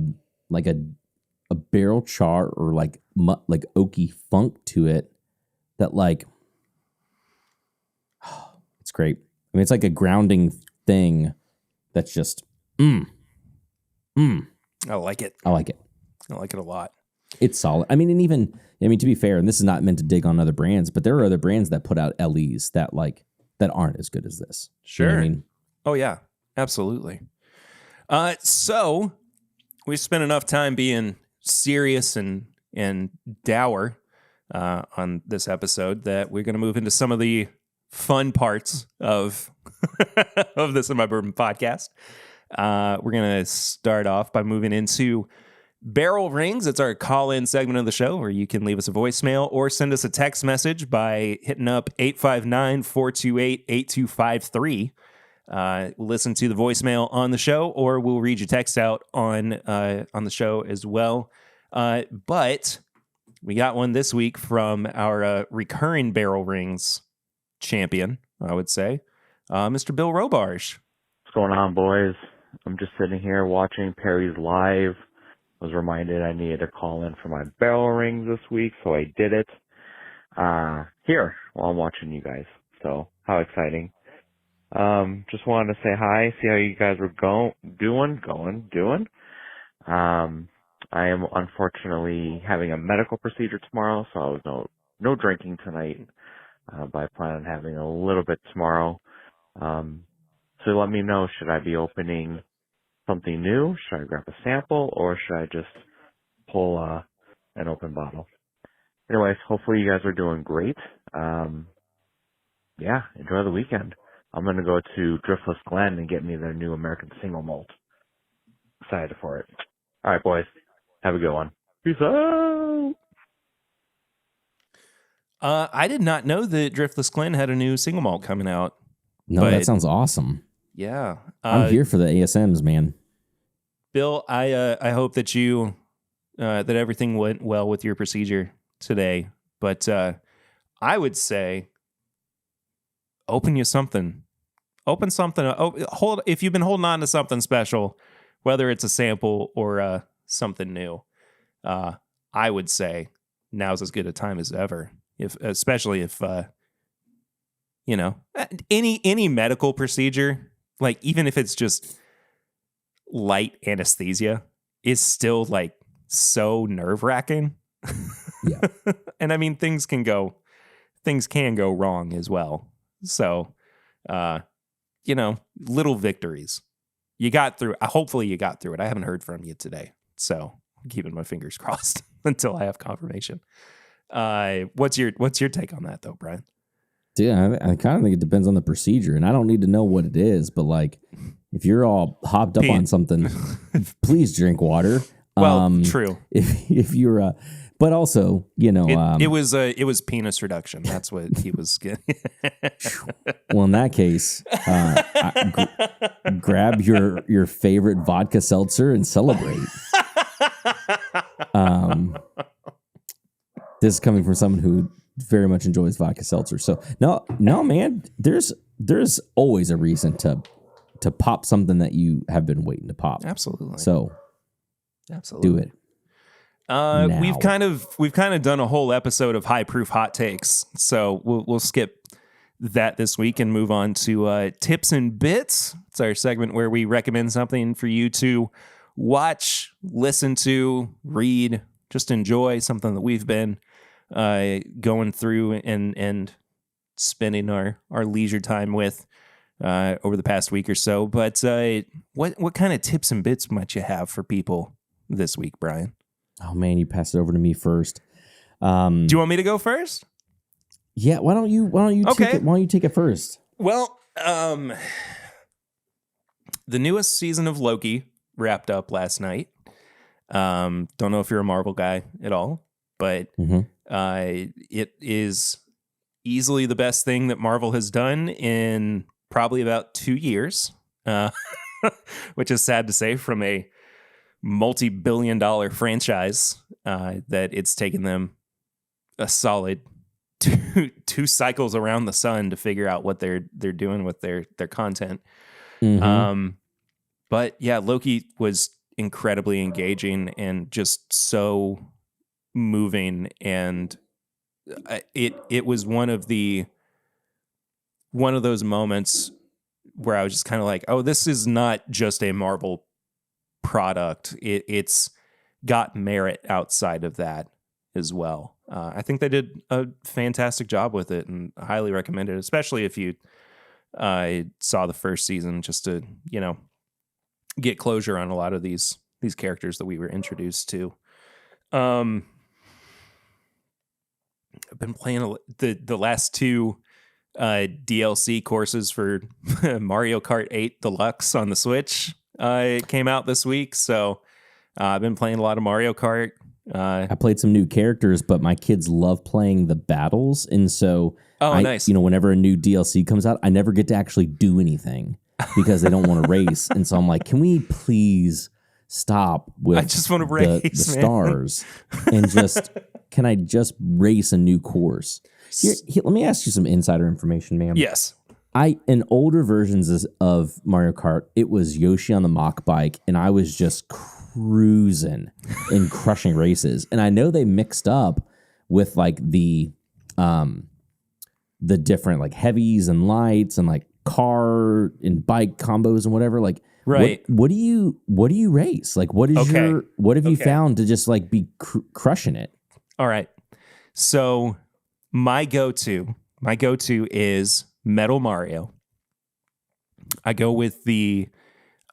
barrel char or like oaky funk to it that like, it's great. I mean, it's like a grounding thing that's just, I like it. I like it. I like it a lot. It's solid. I mean, and even, to be fair, and this is not meant to dig on other brands, but there are other brands that put out LEs that aren't as good as this. Sure. You know what I mean? Oh yeah, absolutely. So we spent enough time being serious and dour on this episode that we're going to move into some of the fun parts of of this in my bourbon podcast. We're going to start off by moving into Barrel Rings. It's our call-in segment of the show where you can leave us a voicemail or send us a text message by hitting up 859-428-8253. Listen to the voicemail on the show, or we'll read your text out on the show as well. But we got one this week from our recurring Barrel Rings champion, I would say, Mr. Bill Robarge. What's going on, boys? I'm just sitting here watching Perry's live. I was reminded I needed to call in for my barrel rings this week, so I did it here while I'm watching you guys. So how exciting. Just wanted to say hi, see how you guys were doing. I am unfortunately having a medical procedure tomorrow, so I was no drinking tonight, but I plan on having a little bit tomorrow. So let me know, should I be opening something new? Should I grab a sample, or should I just pull an open bottle? Anyways, hopefully you guys are doing great. Yeah, enjoy the weekend. I'm going to go to Driftless Glen and get me their new American single malt. Excited for it. All right, boys. Have a good one. Peace out. I did not know that Driftless Glen had a new single malt coming out. No, that sounds awesome. Yeah. I'm here for the ASMs, man. Bill, I hope that you that everything went well with your procedure today. But I would say open you something. Open something. If you've been holding on to something special, whether it's a sample or something new, I would say now's as good a time as ever. Especially if any medical procedure, like even if it's just light anesthesia, is still like so nerve-wracking. Yeah. And I mean things can go wrong as well. So little victories. You got through. Hopefully you got through it. I haven't heard from you today, so I'm keeping my fingers crossed until I have confirmation. What's your take on that though, Brian? Dude, I kind of think it depends on the procedure, and I don't need to know what it is, but like, if you're all hopped up on something, please drink water. Well, true. If you're, but also, it was penis reduction. That's what he was getting. Well, in that case, grab your favorite vodka seltzer and celebrate. This is coming from someone who very much enjoys vodka seltzer. So no, man, there's always a reason to pop something that you have been waiting to pop. Absolutely. So absolutely do it. We've kind of done a whole episode of high proof hot takes. So we'll skip that this week and move on to tips and bits. It's our segment where we recommend something for you to watch, listen to, read, just enjoy, something that we've been going through and spending our leisure time with over the past week or so. But what kind of tips and bits might you have for people this week, Brian? Oh man, you passed it over to me first. Do you want me to go first? Yeah, why don't you Okay. take it first? Well, the newest season of Loki wrapped up last night. Don't know if you're a Marvel guy at all, but it is easily the best thing that Marvel has done in probably about 2 years, which is sad to say from a multi-billion-dollar franchise that it's taken them a solid two cycles around the sun to figure out what they're doing with their content. But yeah, Loki was incredibly engaging and just so moving, and it was one of those moments where I was just kind of like, oh, this is not just a Marvel product. It's got merit outside of that as well. I think they did a fantastic job with it, and I highly recommend it, especially if you saw the first season, just to get closure on a lot of these characters that we were introduced to. I've been playing the last two DLC courses for Mario Kart 8 Deluxe on the Switch. It came out this week, so I've been playing a lot of Mario Kart. I played some new characters, but my kids love playing the battles, and so nice. Whenever a new DLC comes out, I never get to actually do anything because they don't want to race, and so I'm like, can we please stop with I just want to race the stars and can I just race a new course? Here, let me ask you some insider information, ma'am. Yes. In older versions of Mario Kart, it was Yoshi on the mock bike, and I was just cruising and crushing races. And I know they mixed up with like the different like heavies and lights and like car and bike combos and whatever. Like, right. What do you race? Like, what is what have you found to just like be crushing it? All right. So my go-to is Metal Mario. I go with the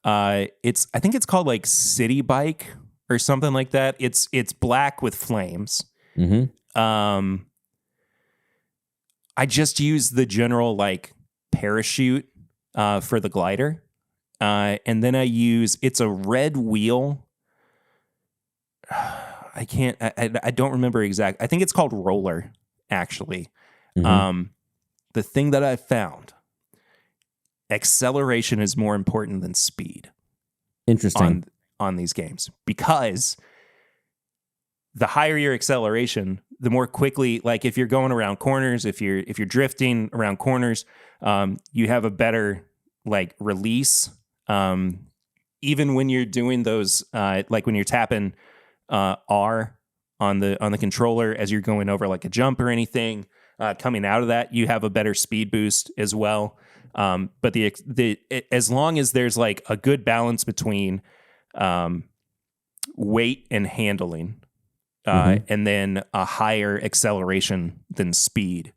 I think it's called like City Bike or something like that. It's black with flames. Mm-hmm. I just use the general like parachute for the glider. And then it's a red wheel. I don't remember exact. I think it's called Roller, actually. Mm-hmm. The thing that I found, acceleration is more important than speed. Interesting. On these games, because the higher your acceleration, the more quickly, like if you're going around corners, if you're drifting around corners, you have a better like release. Even when you're doing those, like when you're tapping R on the controller as you're going over like a jump or anything, coming out of that, you have a better speed boost as well. But as long as there's like a good balance between weight and handling, and then a higher acceleration than speed,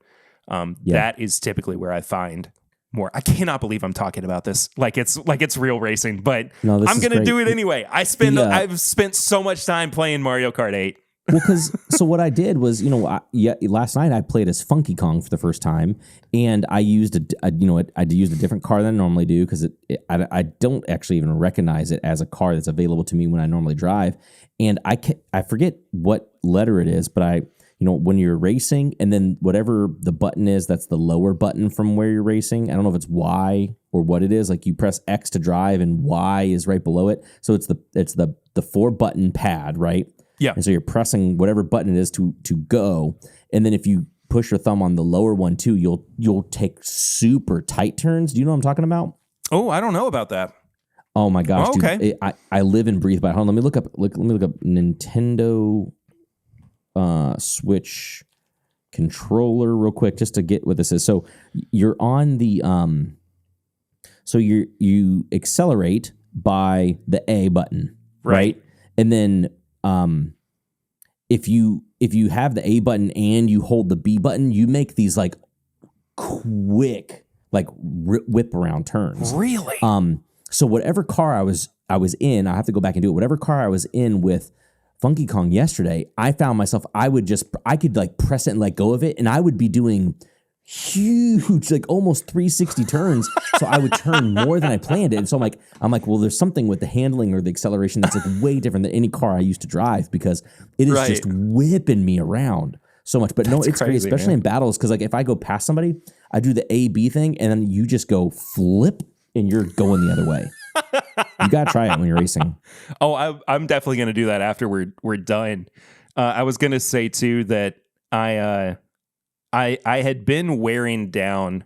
that is typically where I find more. I cannot believe I'm talking about this like it's real racing, but no, I'm gonna do it anyway. I've spent so much time playing Mario Kart 8. Well, so what I did was, last night I played as Funky Kong for the first time, and I used I used a different car than I normally do because I don't actually even recognize it as a car that's available to me when I normally drive, and I forget what letter it is, but when you're racing, and then whatever the button is, that's the lower button from where you're racing. I don't know if it's Y or what it is. Like you press X to drive, and Y is right below it. So it's the 4-button pad, right? Yeah. And so you're pressing whatever button it is to go, and then if you push your thumb on the lower one too, you'll take super tight turns. Do you know what I'm talking about? Oh, I don't know about that. Oh my gosh, oh, okay. Dude, I live and breathe by it. Hold on, let me look up Nintendo Switch controller real quick just to get what this is. So you're on the so you accelerate by the A button, right? And then if you have the A button and you hold the B button, you make these like quick like whip around turns. Really? So whatever car I was in, I have to go back and do it. Whatever car I was in with Funky Kong yesterday, I found myself, I could like press it and let go of it, and I would be doing huge, like almost 360 turns. So I would turn more than I planned it. And so I'm like, well, there's something with the handling or the acceleration that's like way different than any car I used to drive, because it is just whipping me around so much. But that's it's crazy, great, especially in battles, because like if I go past somebody, I do the A-B thing, and then you just go flip and you're going the other way. You gotta try it when you're racing. Oh, I'm definitely gonna do that after we're done. I was gonna say too that I had been wearing down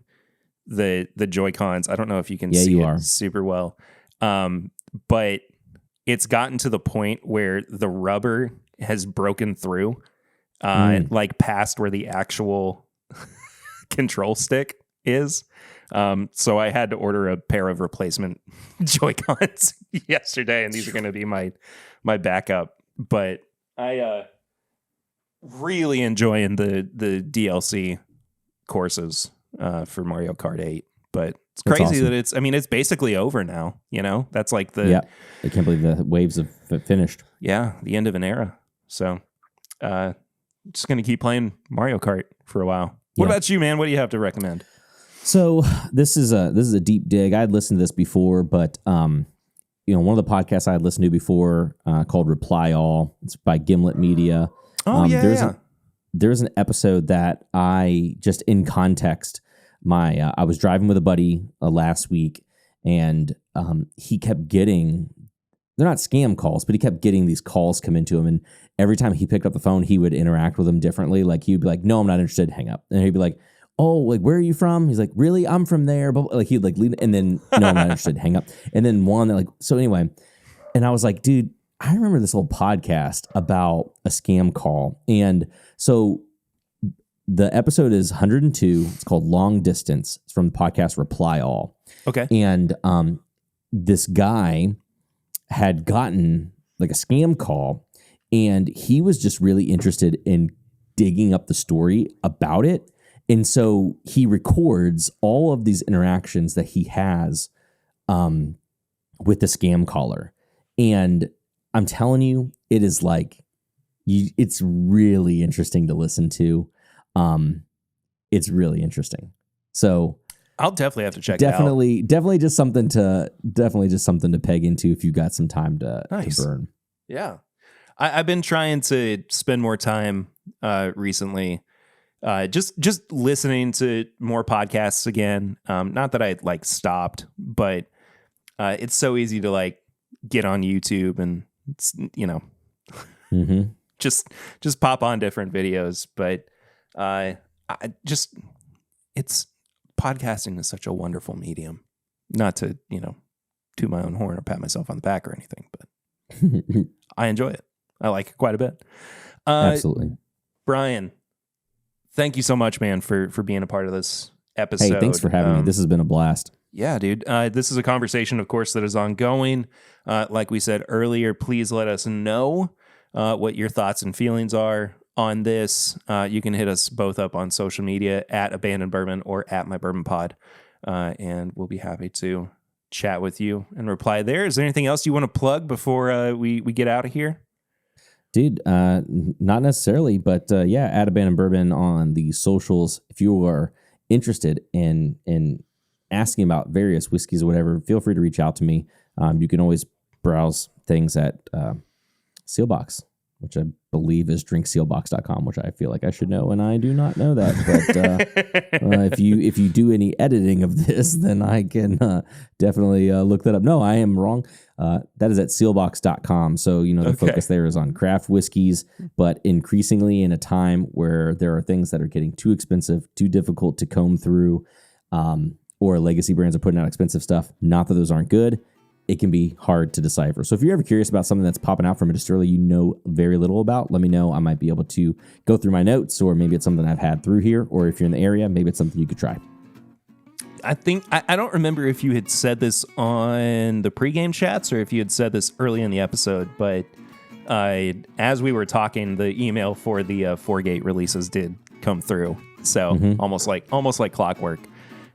the Joy-Cons. I don't know if you can see it super well, but it's gotten to the point where the rubber has broken through, like past where the actual control stick is. So I had to order a pair of replacement Joy-Cons yesterday, and these are going to be my backup. But I really enjoying the DLC courses for Mario Kart 8. But it's crazy that it's basically over now. That's like I can't believe the waves have finished. Yeah, the end of an era. So just going to keep playing Mario Kart for a while. What about you, man? What do you have to recommend? So this is a deep dig. I had listened to this before, but one of the podcasts I had listened to before called Reply All. It's by Gimlet Media. There's an episode that I just in context. I was driving with a buddy last week, and he kept getting. They're not scam calls, but he kept getting these calls come into him, and every time he picked up the phone, he would interact with them differently. Like he'd be like, "No, I'm not interested. Hang up," and he'd be like, "Oh, like where are you from?" He's like, "Really? I'm from there." But like he'd like leave, and then no, I'm not interested. Hang up, and then one that like so anyway, and I was like, dude, I remember this whole podcast about a scam call, and so the episode is 102. It's called Long Distance. It's from the podcast Reply All. Okay, and this guy had gotten like a scam call, and he was just really interested in digging up the story about it. And so he records all of these interactions that he has with the scam caller. And I'm telling you, it is like, it's really interesting to listen to. It's really interesting. So I'll definitely have to check it out. Definitely just something to peg into if you got some time to burn. Yeah. I've been trying to spend more time recently just listening to more podcasts again. Not that I like stopped, but it's so easy to like get on YouTube and it's, just pop on different videos. But podcasting is such a wonderful medium. Not to, toot my own horn or pat myself on the back or anything, but I enjoy it. I like it quite a bit. Absolutely. Brian, thank you so much, man, for being a part of this episode. Hey, thanks for having me. This has been a blast. Yeah, dude. This is a conversation, of course, that is ongoing. Like we said earlier, please let us know what your thoughts and feelings are on this. You can hit us both up on social media at abandonbourbon or at mybourbonpod, and we'll be happy to chat with you and reply there. Is there anything else you want to plug before we get out of here? Dude, not necessarily, but at abandonbourbon on the socials. If you are interested in asking about various whiskeys or whatever, feel free to reach out to me. You can always browse things at Sealbox, which I believe is drinksealbox.com, which I feel like I should know, and I do not know that. But if you do any editing of this, then I can definitely look that up. No, I am wrong. That is at sealbox.com. So, the focus there is on craft whiskeys, but increasingly in a time where there are things that are getting too expensive, too difficult to comb through, or legacy brands are putting out expensive stuff. Not that those aren't good. It can be hard to decipher. So if you're ever curious about something that's popping out from a distillery you know very little about, let me know. I might be able to go through my notes, or maybe it's something I've had through here, or if you're in the area, maybe it's something you could try. I think, I don't remember if you had said this on the pregame chats or if you had said this early in the episode, but as we were talking, the email for the 4-gate releases did come through. So almost like clockwork.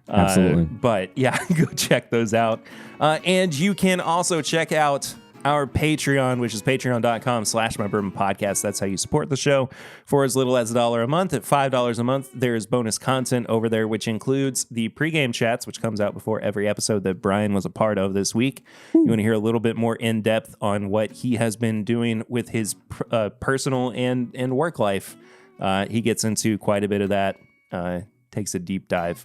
Absolutely. But yeah, go check those out. And you can also check out our Patreon, which is patreon.com/mybourbonpodcast. That's how you support the show for as little as $1 a month. At $5 a month, there's bonus content over there, which includes the pregame chats, which comes out before every episode that Brian was a part of this week. You want to hear a little bit more in depth on what he has been doing with his personal and work life. He gets into quite a bit of that, takes a deep dive.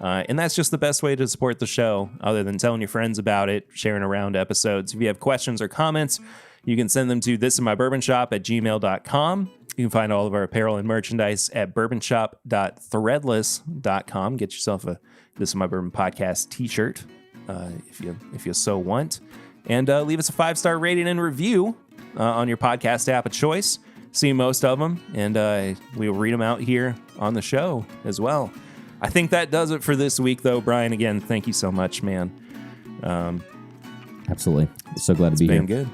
And that's just the best way to support the show, other than telling your friends about it, sharing around episodes. If you have questions or comments, you can send them to thisinmybourbonshop@gmail.com. You can find all of our apparel and merchandise at bourbonshop.threadless.com. Get yourself a This Is My Bourbon Podcast t-shirt if you so want. And leave us a 5-star rating and review on your podcast app of choice. See most of them, and we'll read them out here on the show as well. I think that does it for this week, though. Brian, again, thank you so much, man. Absolutely. So glad to be here. It's been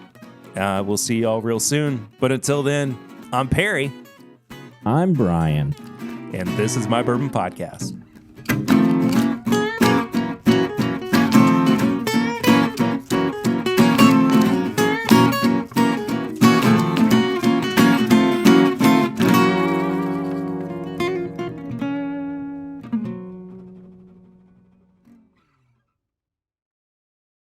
good. We'll see y'all real soon. But until then, I'm Perry. I'm Brian. And this is My Bourbon Podcast.